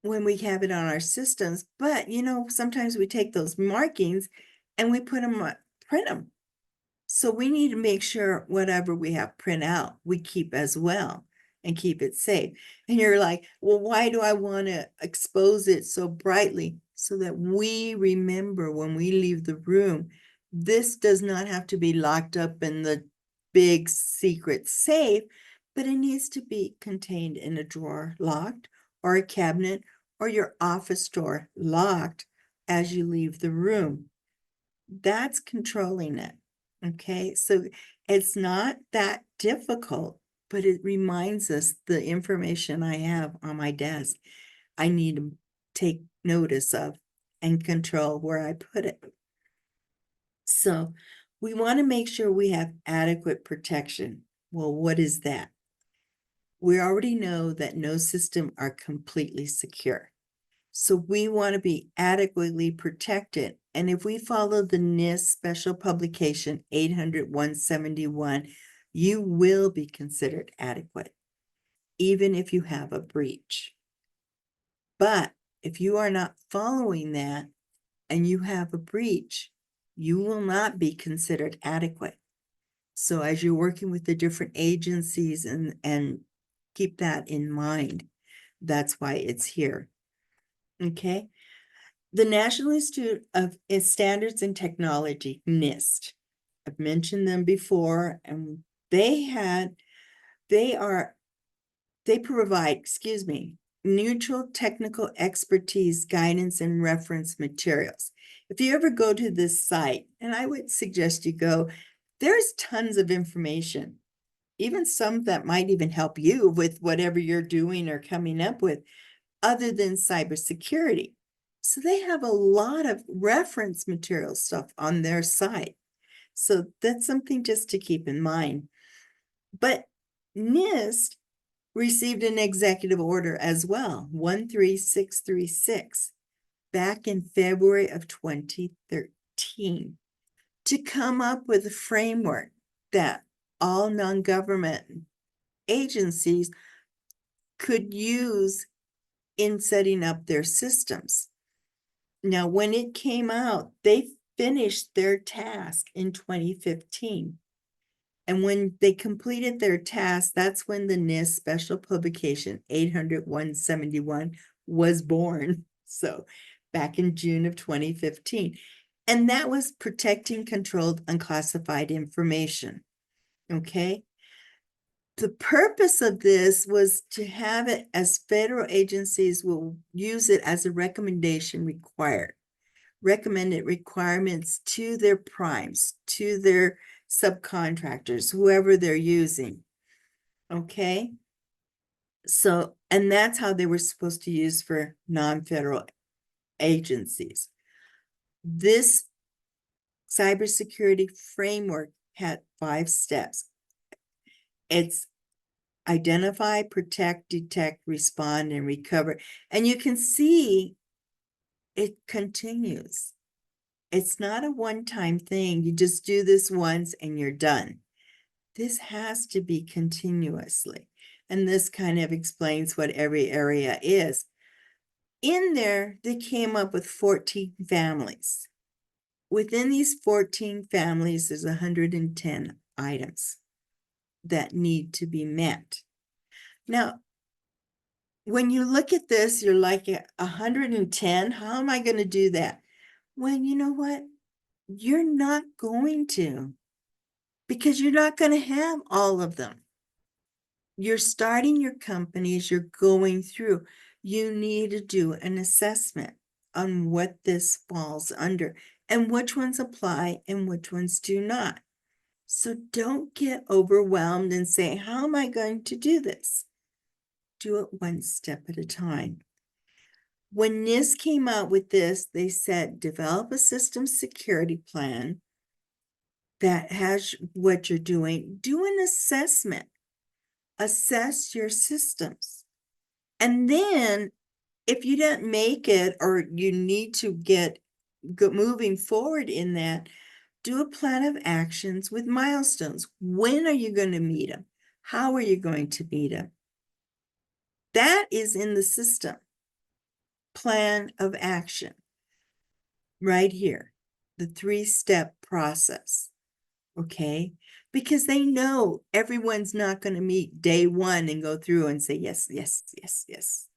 when we have it on our systems. But, you know, sometimes we take those markings and we put them, print them. So we need to make sure whatever we have print out, we keep as well and keep it safe. And you're like, well, why do I want to expose it so brightly? So that we remember when we leave the room, this does not have to be locked up in the big secret safe, but it needs to be contained in a drawer locked, or a cabinet, or your office door locked as you leave the room. That's controlling it. Okay, so it's not that difficult, but it reminds us the information I have on my desk, I need to take notice of and control where I put it. So we want to make sure we have adequate protection. Well, what is that? We already know that no system are completely secure. So we want to be adequately protected. And if we follow the NIST Special Publication 800-171, you will be considered adequate, even if you have a breach. But if you are not following that and you have a breach, you will not be considered adequate. So as you're working with the different agencies and keep that in mind, that's why it's here. Okay. The National Institute of Standards and Technology, NIST, I've mentioned them before, and they provide, neutral technical expertise, guidance, and reference materials. If you ever go to this site, and I would suggest you go, there's tons of information, even some that might even help you with whatever you're doing or coming up with, other than cybersecurity. So they have a lot of reference material stuff on their site. So that's something just to keep in mind. But NIST received an executive order as well, 13636, back in February of 2013, to come up with a framework that all non-government agencies could use in setting up their systems. Now, when it came out, they finished their task in 2015. And when they completed their task, that's when the NIST Special Publication 800-171 was born. So back in June of 2015. And that was protecting controlled unclassified information. Okay. The purpose of this was to have it as federal agencies will use it as a recommended requirements to their primes, to their subcontractors, whoever they're using. Okay. So, and that's how they were supposed to use for non-federal agencies. This cybersecurity framework had 5 steps. It's identify, protect, detect, respond, and recover. And you can see it continues. It's not a one-time thing. You just do this once and you're done. This has to be continuously. And this kind of explains what every area is. In there, they came up with 14 families. within these 14 families, there's 110 items that need to be met. Now, when you look at this, you're like 110. How am I going to do that? Well, you know what? You're not going to, because you're not going to have all of them. You're starting your companies, you're going through. You need to do an assessment on what this falls under and which ones apply and which ones do not. So don't get overwhelmed and say, how am I going to do this? Do it one step at a time. When NIST came out with this, they said, develop a system security plan that has what you're doing. Do an assessment. Assess your systems. And then if you didn't make it or you need to get moving forward in that, do a plan of actions with milestones. When are you going to meet them? How are you going to meet them? That is in the system. Plan of action. Right here. The 3-step process. Okay? Because they know everyone's not going to meet day one and go through and say, yes, yes, yes, yes.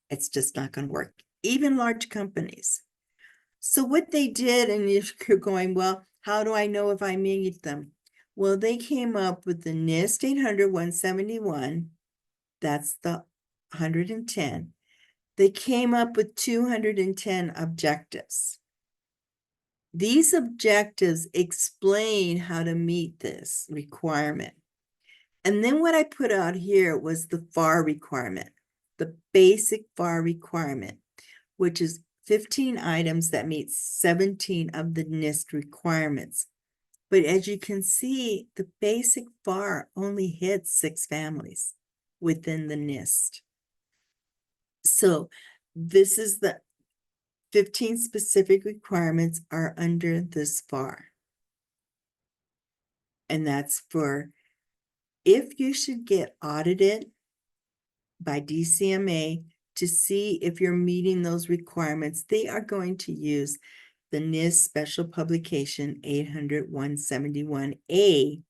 It's just not going to work. Even large companies. So what they did, and you're going, well, how do I know if I meet them? Well, they came up with the NIST 800-171. That's the 110. They came up with 210 objectives. These objectives explain how to meet this requirement. And then what I put out here was the FAR requirement, the basic FAR requirement, which is 15 items that meet 17 of the NIST requirements. But as you can see, the basic FAR only hits 6 families within the NIST. So this is the 15 specific requirements are under this FAR. And that's for if you should get audited by DCMA to see if you're meeting those requirements, they are going to use the NIST Special Publication 800-171A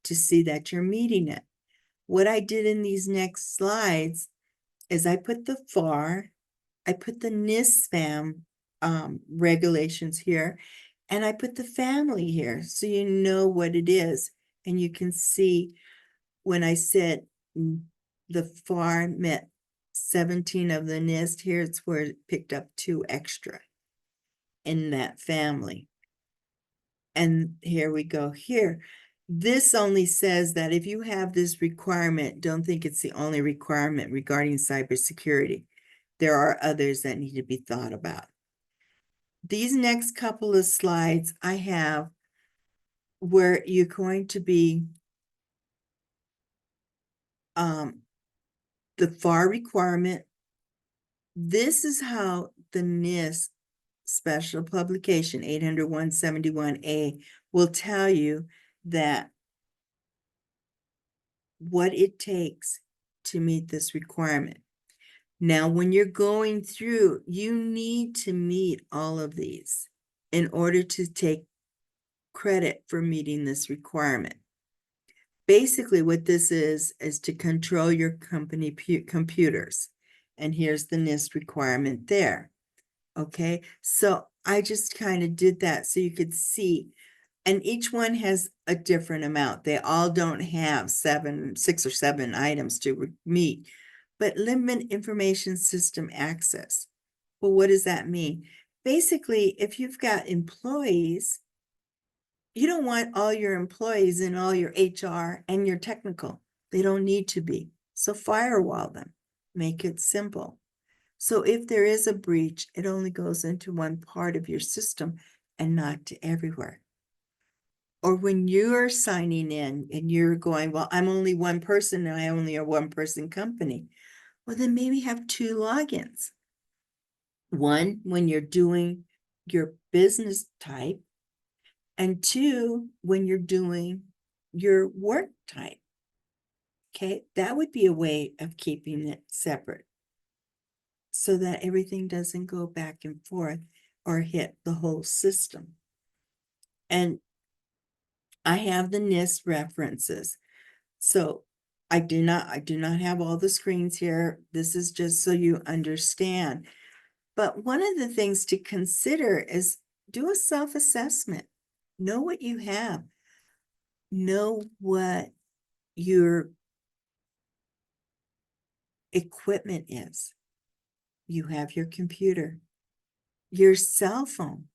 to see that you're meeting it. What I did in these next slides is I put the FAR, I put the NIST FAM regulations here, and I put the family here so you know what it is. And you can see when I said the FAR met 17 of the NIST, here it's where it picked up 2 extra in that family. And here we go here. This only says that if you have this requirement, don't think it's the only requirement regarding cybersecurity. There are others that need to be thought about. These next couple of slides I have where you're going to be the FAR requirement. This is how the NIST Special Publication 800-171A will tell you that what it takes to meet this requirement. Now, when you're going through, you need to meet all of these in order to take credit for meeting this requirement. Basically, what this is to control your company computers. And here's the NIST requirement there. Okay, so I just kind of did that so you could see. And each one has a different amount. They all don't have 6 or 7 items to meet. But limit information system access. Well, what does that mean? Basically, if you've got employees, you don't want all your employees in all your HR and your technical. They don't need to be. So firewall them. Make it simple. So if there is a breach, it only goes into one part of your system and not to everywhere. Or when you're signing in and you're going, well, I'm only one person and I only a one-person company. Well, then maybe have 2 logins. One, when you're doing your business type, and 2, when you're doing your work type. Okay, that would be a way of keeping it separate so that everything doesn't go back and forth or hit the whole system. And I have the NIST references. So I do not have all the screens here. This is just so you understand. But one of the things to consider is do a self-assessment. Know what you have. Know what your equipment is. You have your computer, your cell phone.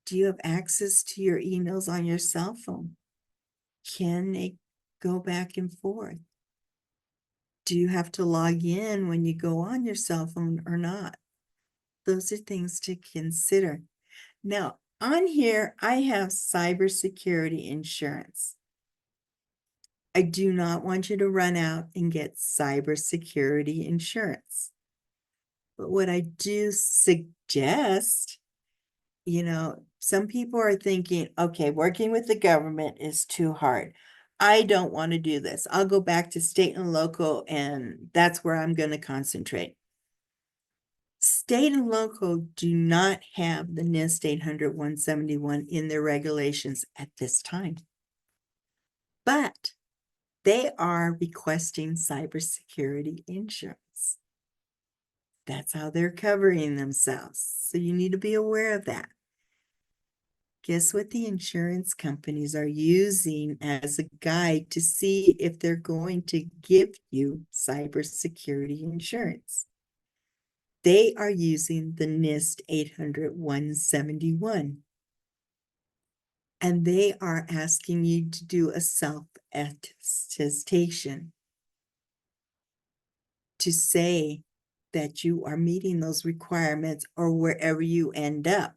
Do you have access to your emails on your cell phone? Can they go back and forth? Do you have to log in when you go on your cell phone or not? Those are things to consider. Now, on here, I have cybersecurity insurance. I do not want you to run out and get cybersecurity insurance. But what I do suggest, some people are thinking, okay, working with the government is too hard. I don't want to do this. I'll go back to state and local, and that's where I'm going to concentrate. State and local do not have the NIST 800-171 in their regulations at this time. But they are requesting cybersecurity insurance. That's how they're covering themselves. So you need to be aware of that. Guess what the insurance companies are using as a guide to see if they're going to give you cybersecurity insurance? They are using the NIST 800-171. And they are asking you to do a self-attestation to say that you are meeting those requirements or wherever you end up.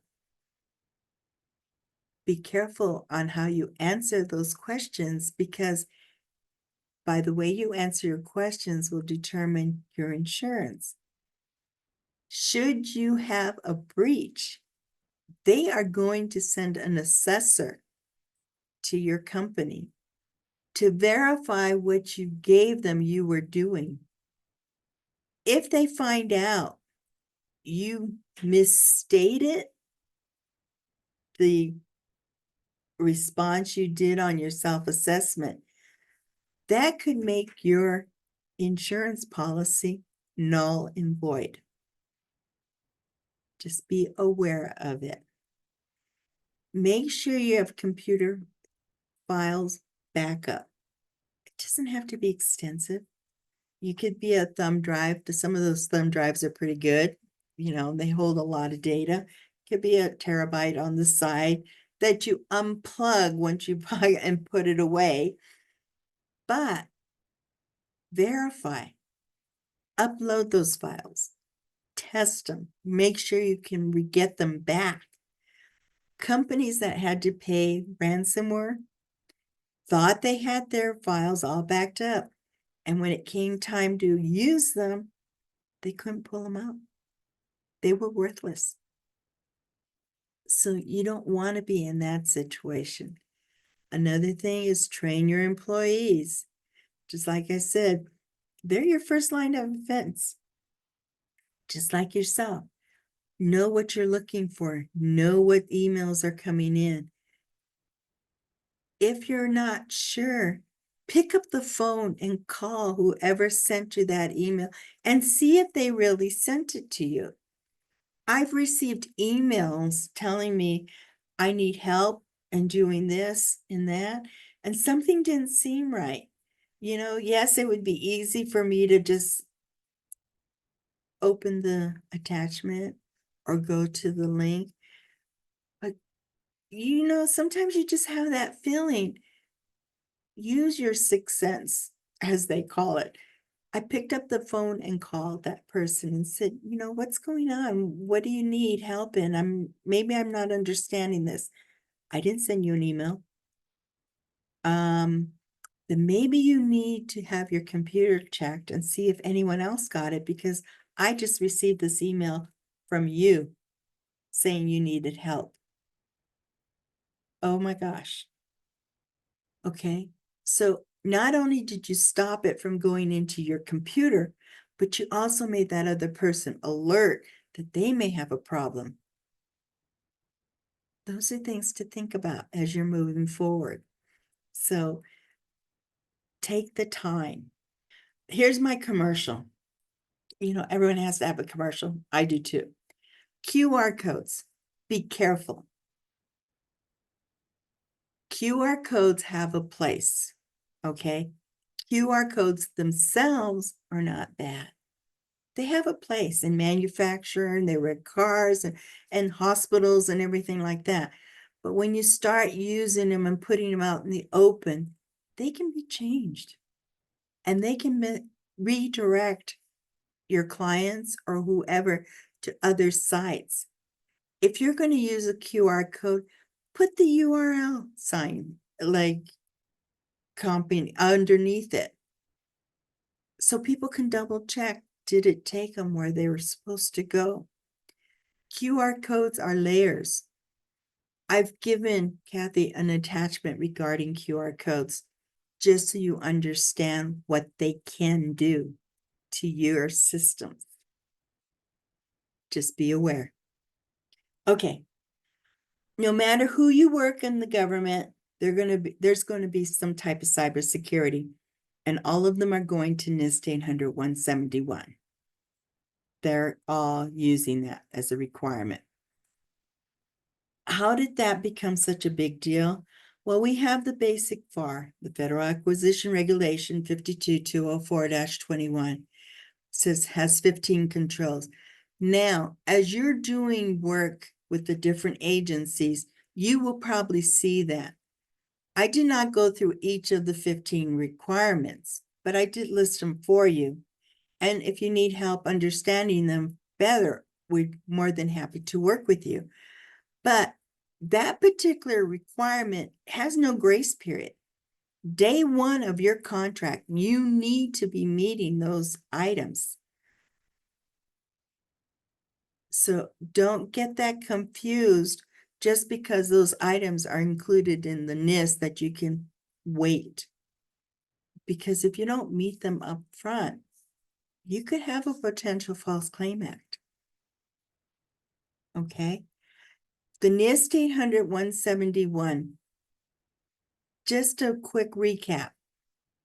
Be careful on how you answer those questions, because by the way you answer your questions will determine your insurance. Should you have a breach, they are going to send an assessor to your company to verify what you gave them you were doing. If they find out you misstated the response you did on your self-assessment, that could make your insurance policy null and void. Just be aware of it. Make sure you have computer files backup. It doesn't have to be extensive. You could be a thumb drive. Some of those thumb drives are pretty good. They hold a lot of data. It could be a terabyte on the side that you unplug once you buy and put it away. But verify. Upload those files. Test them. Make sure you can get them back. Companies that had to pay ransomware thought they had their files all backed up. And when it came time to use them, they couldn't pull them out. They were worthless. So you don't want to be in that situation. Another thing is train your employees. Just like I said, they're your first line of defense. Just like yourself. Know what you're looking for. Know what emails are coming in. If you're not sure, pick up the phone and call whoever sent you that email and see if they really sent it to you. I've received emails telling me I need help and doing this and that, and something didn't seem right. Yes, it would be easy for me to just open the attachment or go to the link. But, sometimes you just have that feeling. Use your sixth sense, as they call it. I picked up the phone and called that person and said, what's going on? What do you need help in? Maybe I'm not understanding this. I didn't send you an email. Then maybe you need to have your computer checked and see if anyone else got it, because I just received this email from you saying you needed help. Oh my gosh. Okay. So not only did you stop it from going into your computer, but you also made that other person alert that they may have a problem. those are things to think about as you're moving forward. So take the time. Here's my commercial. You know, everyone has to have a commercial. I do too. QR codes. Be careful. QR codes have a place. Okay. QR codes themselves are not bad. They have a place in manufacturing, they were cars and hospitals and everything like that. But when you start using them and putting them out in the open, they can be changed. And they can redirect your clients or whoever to other sites. If you're going to use a QR code, put the URL sign like company underneath it, so people can double check, did it take them where they were supposed to go? QR codes are layers. I've given Kathy an attachment regarding QR codes, just so you understand what they can do to your systems. Just be aware. Okay. No matter who you work in the government, there's going to be some type of cybersecurity, and all of them are going to NIST 800-171. They're all using that as a requirement. How did that become such a big deal? Well, we have the basic FAR, the Federal Acquisition Regulation 52204-21, says has 15 controls. Now, as you're doing work with the different agencies, you will probably see that. I did not go through each of the 15 requirements, but I did list them for you. And if you need help understanding them better, we're more than happy to work with you. But that particular requirement has no grace period. Day one of your contract, you need to be meeting those items. So don't get that confused just because those items are included in the NIST that you can wait. Because if you don't meet them up front, you could have a potential false claim act. Okay. The NIST 800-171, just a quick recap.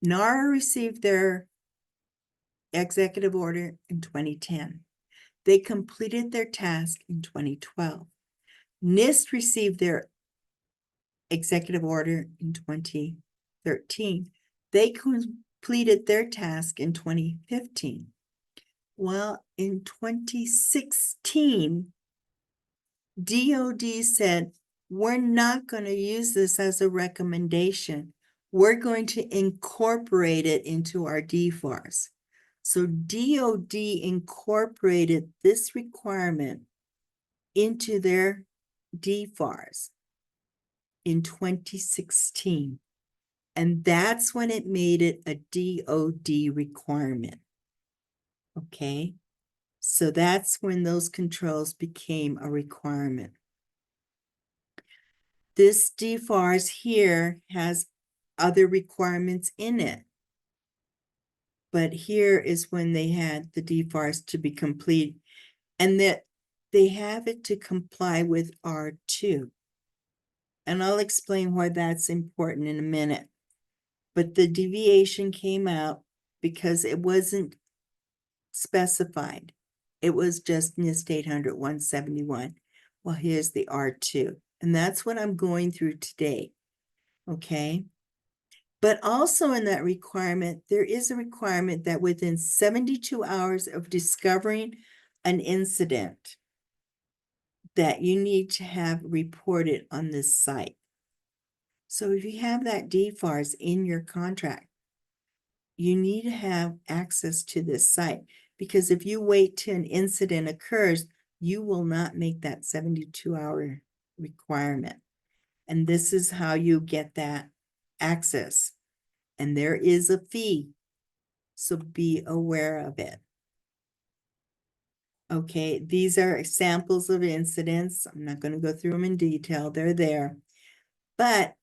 NARA received their executive order in 2010. They completed their task in 2012. NIST received their executive order in 2013. They completed their task in 2015. Well, in 2016, DOD said, we're not going to use this as a recommendation. We're going to incorporate it into our DFARS. So DOD incorporated this requirement into their DFARS in 2016. And that's when it made it a DOD requirement. Okay. So that's when those controls became a requirement. This DFARS here has other requirements in it. But here is when they had the DFARS to be complete, and that they have it to comply with R2. And I'll explain why that's important in a minute. But the deviation came out because it wasn't specified. It was just NIST 800-171. Well, here's the R2. And that's what I'm going through today. Okay. But also in that requirement, there is a requirement that within 72 hours of discovering an incident, that you need to have reported on this site. So if you have that DFARS in your contract, you need to have access to this site, because if you wait till an incident occurs, you will not make that 72-hour requirement. And this is how you get that access. And there is a fee, so be aware of it. Okay, these are examples of incidents. I'm not going to go through them in detail. They're there. But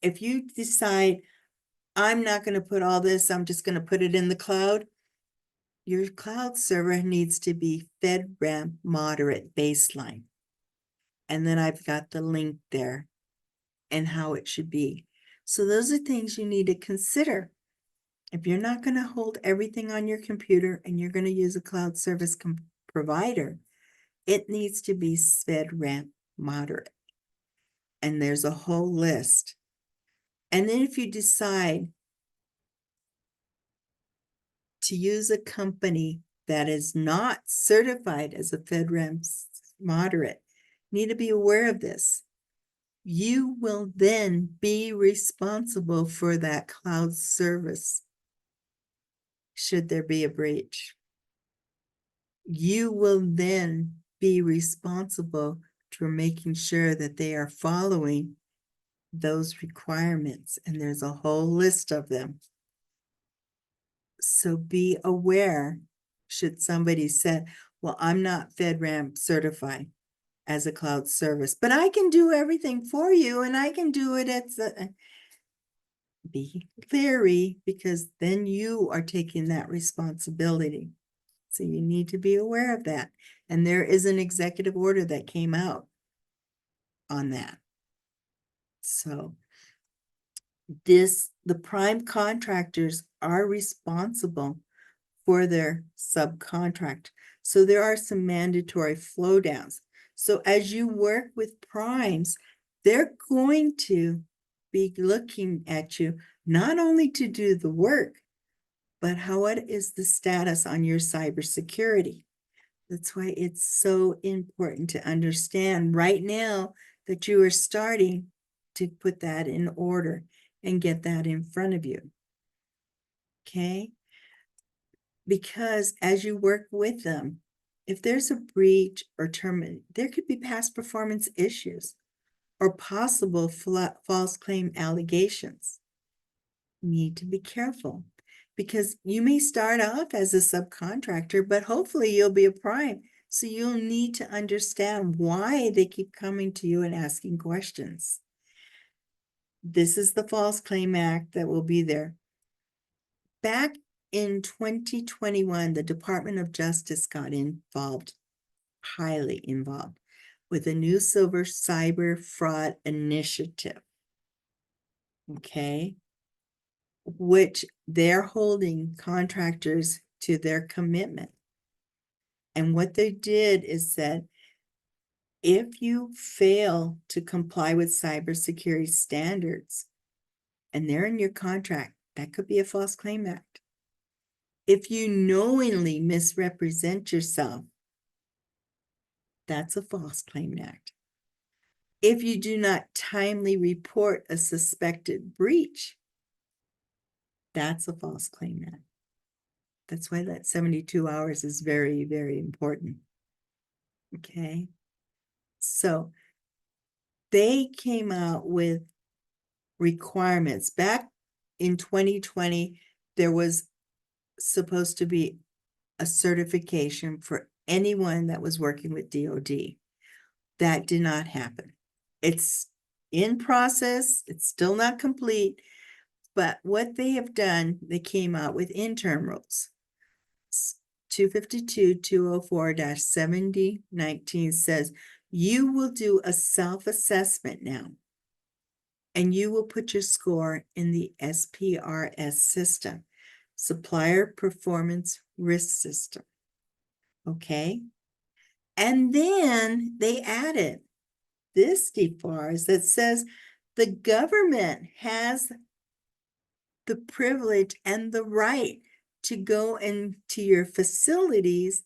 if you decide, I'm not going to put all this, I'm just going to put it in the cloud, your cloud server needs to be FedRAMP moderate baseline. And then I've got the link there and how it should be. So those are things you need to consider. If you're not going to hold everything on your computer and you're going to use a cloud service provider, it needs to be FedRAMP moderate. And there's a whole list. And then if you decide to use a company that is not certified as a FedRAMP moderate, need to be aware of this. You will then be responsible for that cloud service should there be a breach. You will then be responsible for making sure that they are following those requirements, and there's a whole list of them. So be aware, should somebody say, well, I'm not FedRAMP certified as a cloud service, but I can do everything for you and I can do it at the, be leery, because then you are taking that responsibility. So you need to be aware of that. And there is an executive order that came out on that. So the prime contractors are responsible for their subcontract. So there are some mandatory flow downs. So as you work with primes, they're going to be looking at you not only to do the work, but what is the status on your cybersecurity? That's why it's so important to understand right now that you are starting to put that in order and get that in front of you. Okay? Because as you work with them, if there's a breach or terminate, there could be past performance issues or possible false claim allegations. You need to be careful, because you may start off as a subcontractor, but hopefully you'll be a prime. So you'll need to understand why they keep coming to you and asking questions. This is the False Claim Act that will be there. Back in 2021, the Department of Justice got involved, highly involved, with a new cyber fraud initiative. Okay. Which they're holding contractors to their commitment. And what they did is said, if you fail to comply with cybersecurity standards, and they're in your contract, that could be a false claim act. If you knowingly misrepresent yourself, that's a false claim act. If you do not timely report a suspected breach, that's a false claim act. That's why that 72 hours is very, very important. Okay. So they came out with requirements. Back in 2020, there was supposed to be a certification for anyone that was working with DoD. That did not happen. It's in process. It's still not complete. But what they have done, they came out with interim rules. 252-204-7019 says you will do a self-assessment now, and you will put your score in the SPRS system, Supplier Performance Risk System. Okay. And then they added this DFARS that says the government has the privilege and the right to go into your facilities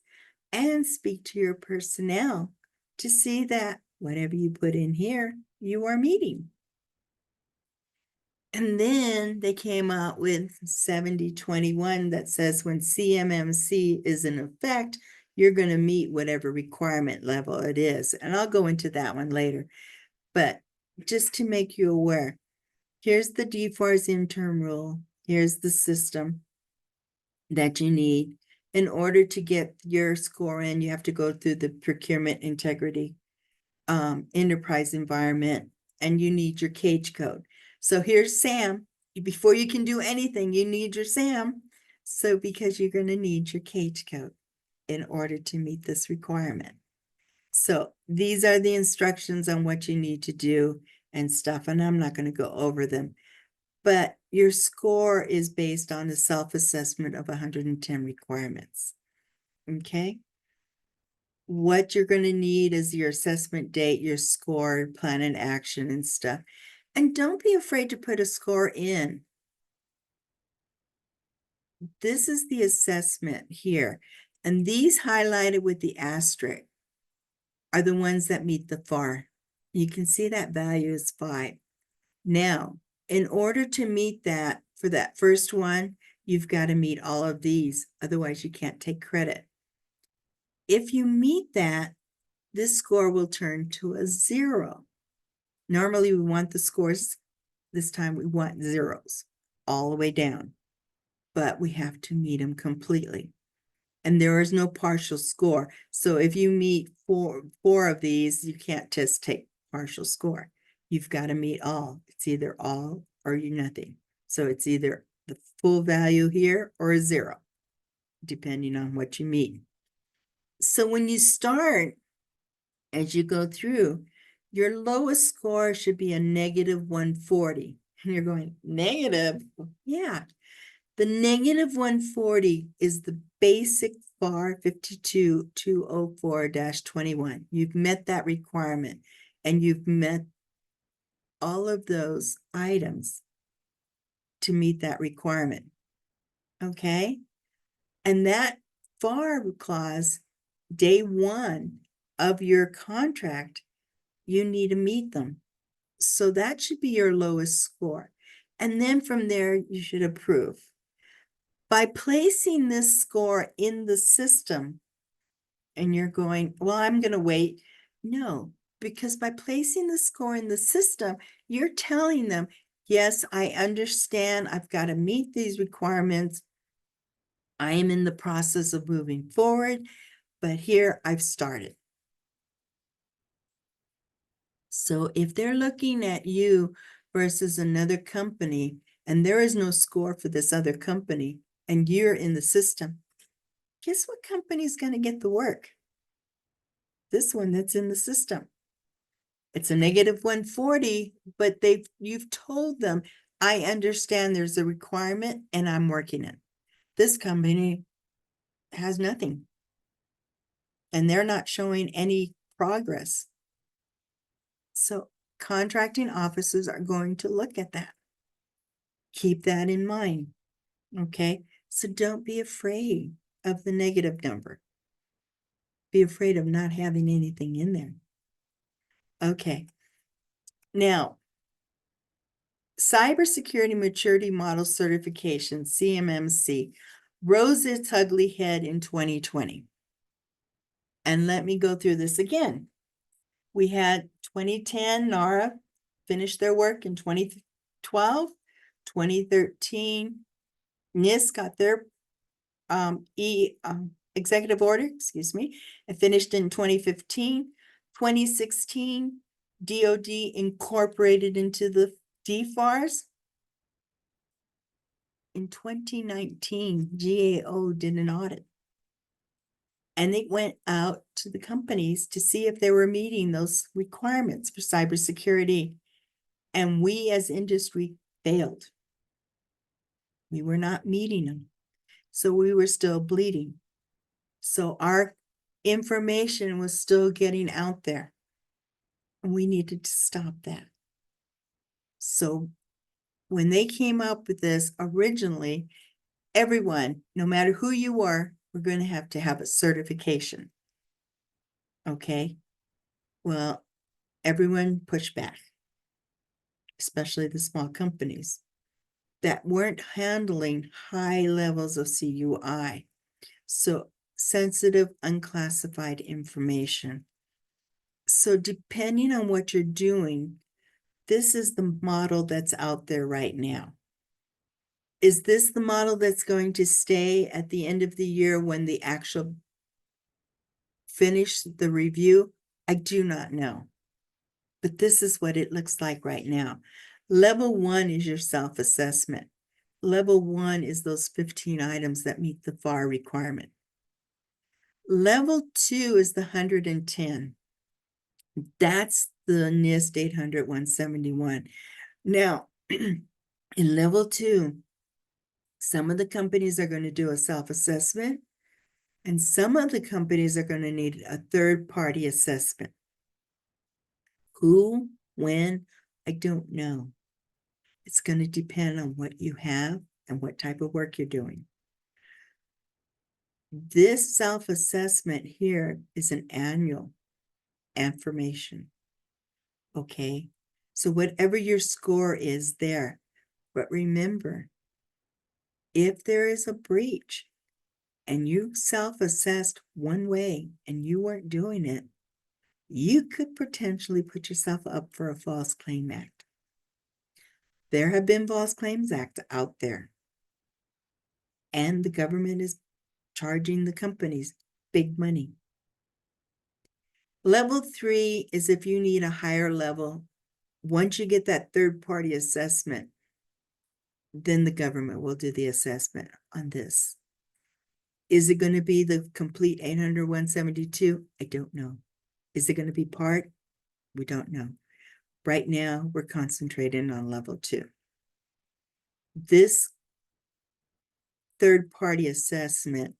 and speak to your personnel to see that whatever you put in here, you are meeting. And then they came out with 7021 that says when CMMC is in effect, you're going to meet whatever requirement level it is. And I'll go into that one later. But just to make you aware, here's the DFARS interim rule. Here's the system that you need. In order to get your score in, you have to go through the procurement integrity enterprise environment, and you need your cage code. So here's SAM. Before you can do anything, you need your SAM. So because you're going to need your cage code in order to meet this requirement. So these are the instructions on what you need to do and stuff, and I'm not going to go over them. But your score is based on a self-assessment of 110 requirements. Okay? What you're going to need is your assessment date, your score, plan and action and stuff. And don't be afraid to put a score in. This is the assessment here. And these highlighted with the asterisk are the ones that meet the FAR. You can see that value is 5. Now, in order to meet that, for that first one, you've got to meet all of these. Otherwise, you can't take credit. If you meet that, this score will turn to a 0. Normally, we want the scores. This time, we want zeros all the way down. But we have to meet them completely. And there is no partial score. So if you meet four of these, you can't just take partial score. You've got to meet all. It's either all or you nothing. So it's either the full value here or a 0, depending on what you meet. So when you start, as you go through, your lowest score should be a negative 140. And you're going, negative? Yeah. The negative 140 is the basic FAR 52204-21. You've met that requirement and you've met all of those items to meet that requirement. Okay? And that FAR clause, day 1 of your contract, you need to meet them. So that should be your lowest score. And then from there, you should approve. By placing this score in the system, and you're going, well, I'm going to wait. No, because by placing the score in the system, you're telling them, yes, I understand. I've got to meet these requirements. I am in the process of moving forward, but here I've started. So if they're looking at you versus another company, and there is no score for this other company, and you're in the system, guess what company is going to get the work? This one that's in the system. It's a negative 140, but you've told them, I understand there's a requirement and I'm working it. This company has nothing. And they're not showing any progress. So contracting officers are going to look at that. Keep that in mind. Okay? So don't be afraid of the negative number. Be afraid of not having anything in there. Okay. Now, Cybersecurity Maturity Model Certification, CMMC, rose its ugly head in 2020. And let me go through this again. We had 2010, NARA finished their work in 2012, 2013, NIST got their executive order, excuse me, and finished in 2015, 2016, DOD incorporated into the DFARS. In 2019, GAO did an audit. And they went out to the companies to see if they were meeting those requirements for cybersecurity. And we as industry failed. We were not meeting them. So we were still bleeding. So our information was still getting out there. And we needed to stop that. So when they came up with this originally, everyone, no matter who you were going to have a certification. Okay. Well, everyone pushed back, especially the small companies that weren't handling high levels of CUI. So sensitive, unclassified information. So depending on what you're doing, this is the model that's out there right now. Is this the model that's going to stay at the end of the year when the actual finish the review? I do not know. But this is what it looks like right now. Level 1 is your self-assessment. Level 1 is those 15 items that meet the FAR requirement. Level 2 is the 110. That's the NIST 800-171. Now, in level 2, some of the companies are going to do a self-assessment, and some of the companies are going to need a third-party assessment. Who, when, I don't know. It's going to depend on what you have and what type of work you're doing. This self-assessment here is an annual affirmation. Okay, so whatever your score is there, but remember, if there is a breach and you self-assessed one way and you weren't doing it, you could potentially put yourself up for a False Claim Act. There have been False Claims Act out there, and the government is charging the companies big money. Level 3 is if you need a higher level. Once you get that third-party assessment, then the government will do the assessment on this. Is it going to be the complete 800-172? I don't know. Is it going to be part? We don't know. Right now, we're concentrating on level 2. This third-party assessment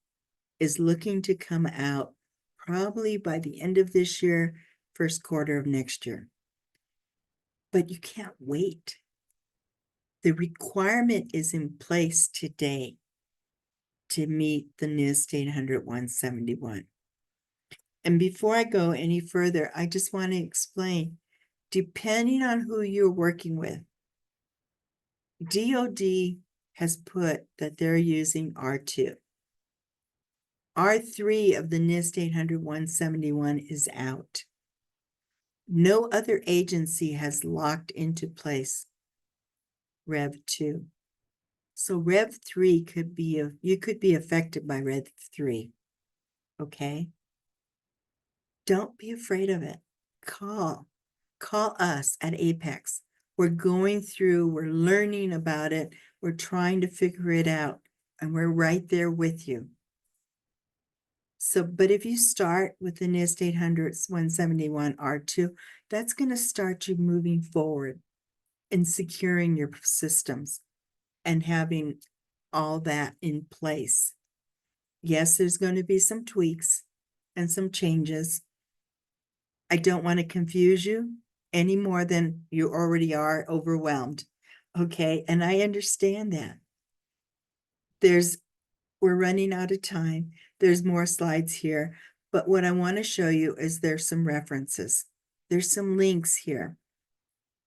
is looking to come out probably by the end of this year, first quarter of next year. But you can't wait. The requirement is in place today to meet the NIST 800-171. And before I go any further, I just want to explain, depending on who you're working with, DOD has put that they're using R2. R3 of the NIST 800-171 is out. No other agency has locked into place Rev 2. So Rev 3 could be, you could be affected by Rev 3, okay? Don't be afraid of it. Call us at Apex. We're going through, we're learning about it, we're trying to figure it out, and we're right there with you. So, but if you start with the NIST 800-171 R2, that's going to start you moving forward in securing your systems and having all that in place. Yes, there's going to be some tweaks and some changes. I don't want to confuse you any more than you already are overwhelmed. Okay, and I understand that. We're running out of time. There's more slides here, but what I want to show you is there's some references. There's some links here,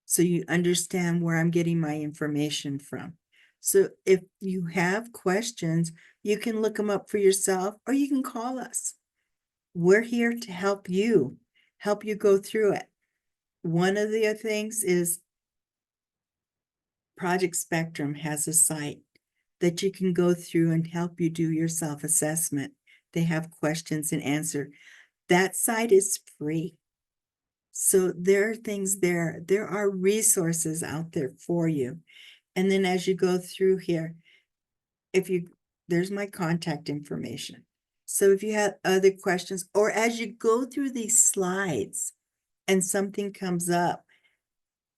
so you understand where I'm getting my information from. So if you have questions, you can look them up for yourself, or you can call us. We're here to help you go through it. One of the things is Project Spectrum has a site that you can go through and help you do your self-assessment. They have questions and answer. That site is free. So there are things there. There are resources out there for you. And then as you go through here, there's my contact information. So if you have other questions, or as you go through these slides and something comes up,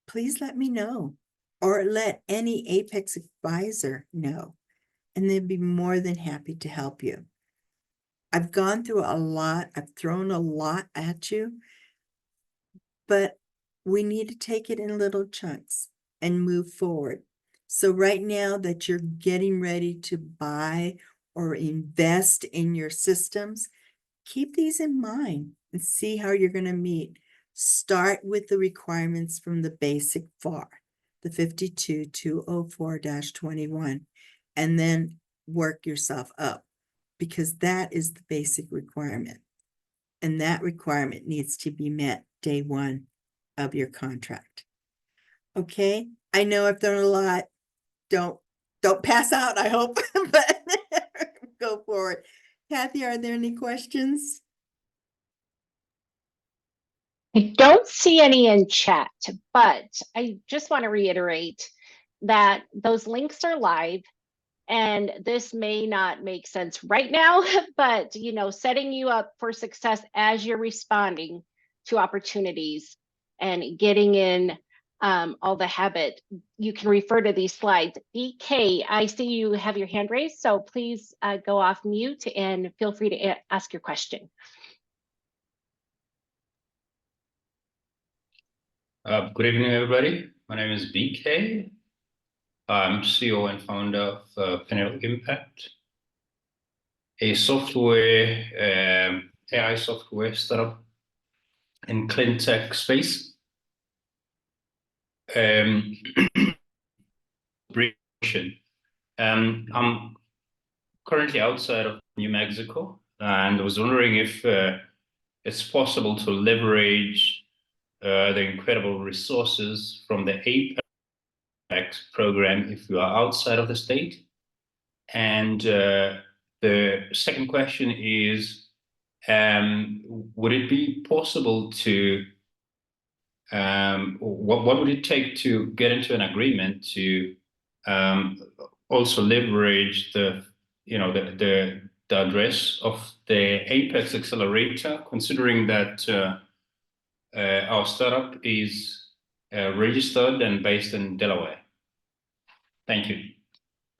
please let me know, or let any Apex advisor know, and they'd be more than happy to help you. I've gone through a lot. I've thrown a lot at you, but we need to take it in little chunks and move forward. So right now that you're getting ready to buy or invest in your systems, keep these in mind and see how you're going to meet. Start with the requirements from the basic FAR, the 52204-21, and then work yourself up, because that is the basic requirement. And that requirement needs to be met day one of your contract. Okay, I know I've done a lot. Don't pass out, I hope, but go forward. Kathy, are there any questions? I don't see any in chat, but I just want to reiterate that those links are live, and this may not make sense right now, but setting you up for success as you're responding to opportunities and getting in all the habit, you can refer to these slides. BK, I see you have your hand raised, so please go off mute and feel free to ask your question. Good evening, everybody. My name is BK. I'm CEO and founder of Panel Impact, a software, AI software startup in clean tech space. I'm currently outside of New Mexico, and I was wondering if it's possible to leverage the incredible resources from the APEX program if you are outside of the state. And the second question is, would it be possible to, what would it take to get into an agreement to also leverage the, the address of the Apex Accelerator, considering that our startup is registered and based in Delaware? Thank you.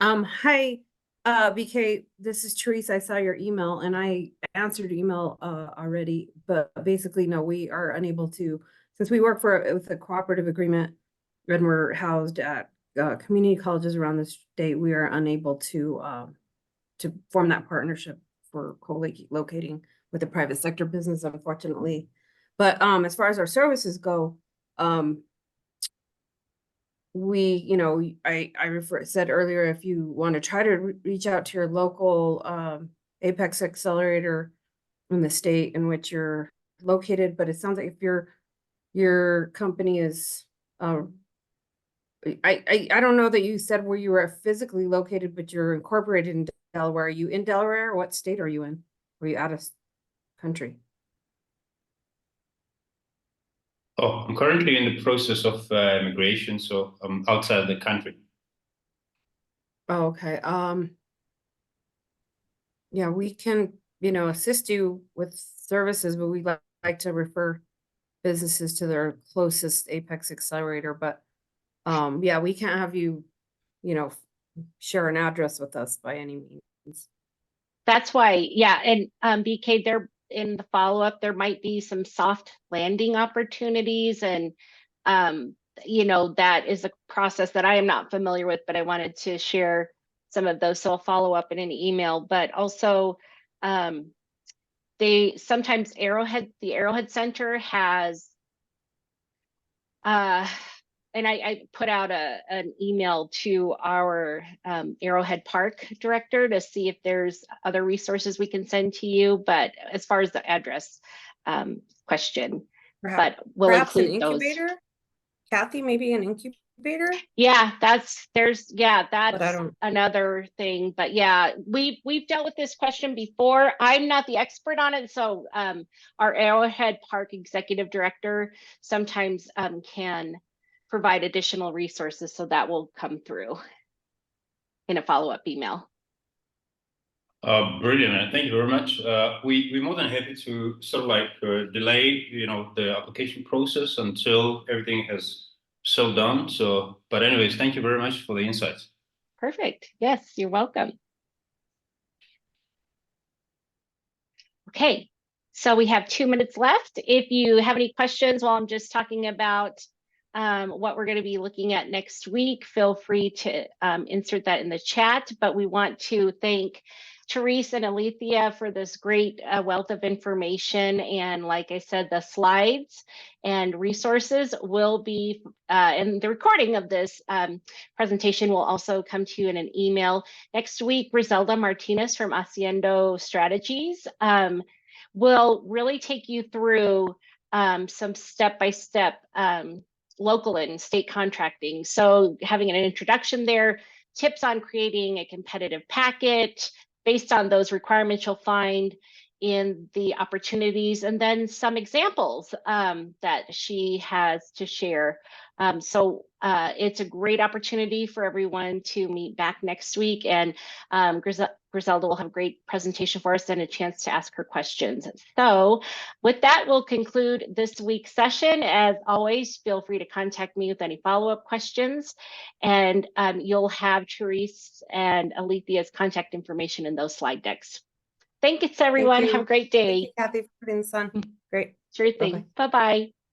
Hi, BK, this is Teresa. I saw your email and I answered your email already, but basically, no, we are unable to, since we work with a cooperative agreement and we're housed at community colleges around the state, we are unable to form that partnership for co-locating with the private sector business, unfortunately. But as far as our services go, we, I said earlier, if you want to try to reach out to your local Apex Accelerator in the state in which you're located, but it sounds like if your company is, I don't know that you said where you were physically located, but you're incorporated in Delaware. Are you in Delaware? What state are you in? Are you out of country? Oh, I'm currently in the process of immigration, so I'm outside the country. Oh, okay. Yeah, we can, assist you with services, but we like to refer businesses to their closest Apex Accelerator. But yeah, we can't have you, share an address with us by any means. That's why, yeah, and BK, there in the follow-up, there might be some soft landing opportunities, and that is a process that I am not familiar with, but I wanted to share some of those, so I'll follow up in an email. But also, they sometimes the Arrowhead Center has and I put out an email to our Arrowhead Park director to see if there's other resources we can send to you. But as far as the address question, but we'll include an incubator. those. Kathy, maybe an incubator? Yeah, that's But another thing. But yeah, we've dealt with this question before. I'm not the expert on it, so our Arrowhead Park executive director sometimes can provide additional resources, so that will come through in a follow-up email. Brilliant, thank you very much. We're more than happy to sort of like delay, the application process until everything has settled down. So, but anyways, thank you very much for the insights. Perfect. Yes, you're welcome. Okay, so we have 2 minutes left. If you have any questions while I'm just talking about what we're going to be looking at next week, feel free to insert that in the chat. But we want to thank Teresa and Alethea for this great wealth of information. And like I said, the slides and resources will be, and the recording of this presentation will also come to you in an email. Next week, Griselda Martinez from Haciendo Strategies will really take you through some step-by-step local and state contracting. So having an introduction there, tips on creating a competitive packet based on those requirements you'll find in the opportunities and then some examples that she has to share. So it's a great opportunity for everyone to meet back next week, and Griselda will have a great presentation for us and a chance to ask her questions. So with that, we'll conclude this week's session. As always, feel free to contact me with any follow-up questions, and you'll have Therese and Alethea's contact information in those slide decks. Thanks, everyone. Thank you. Have a great Thank day. you, Kathy, for putting this on. Great. Sure thing. Bye-bye.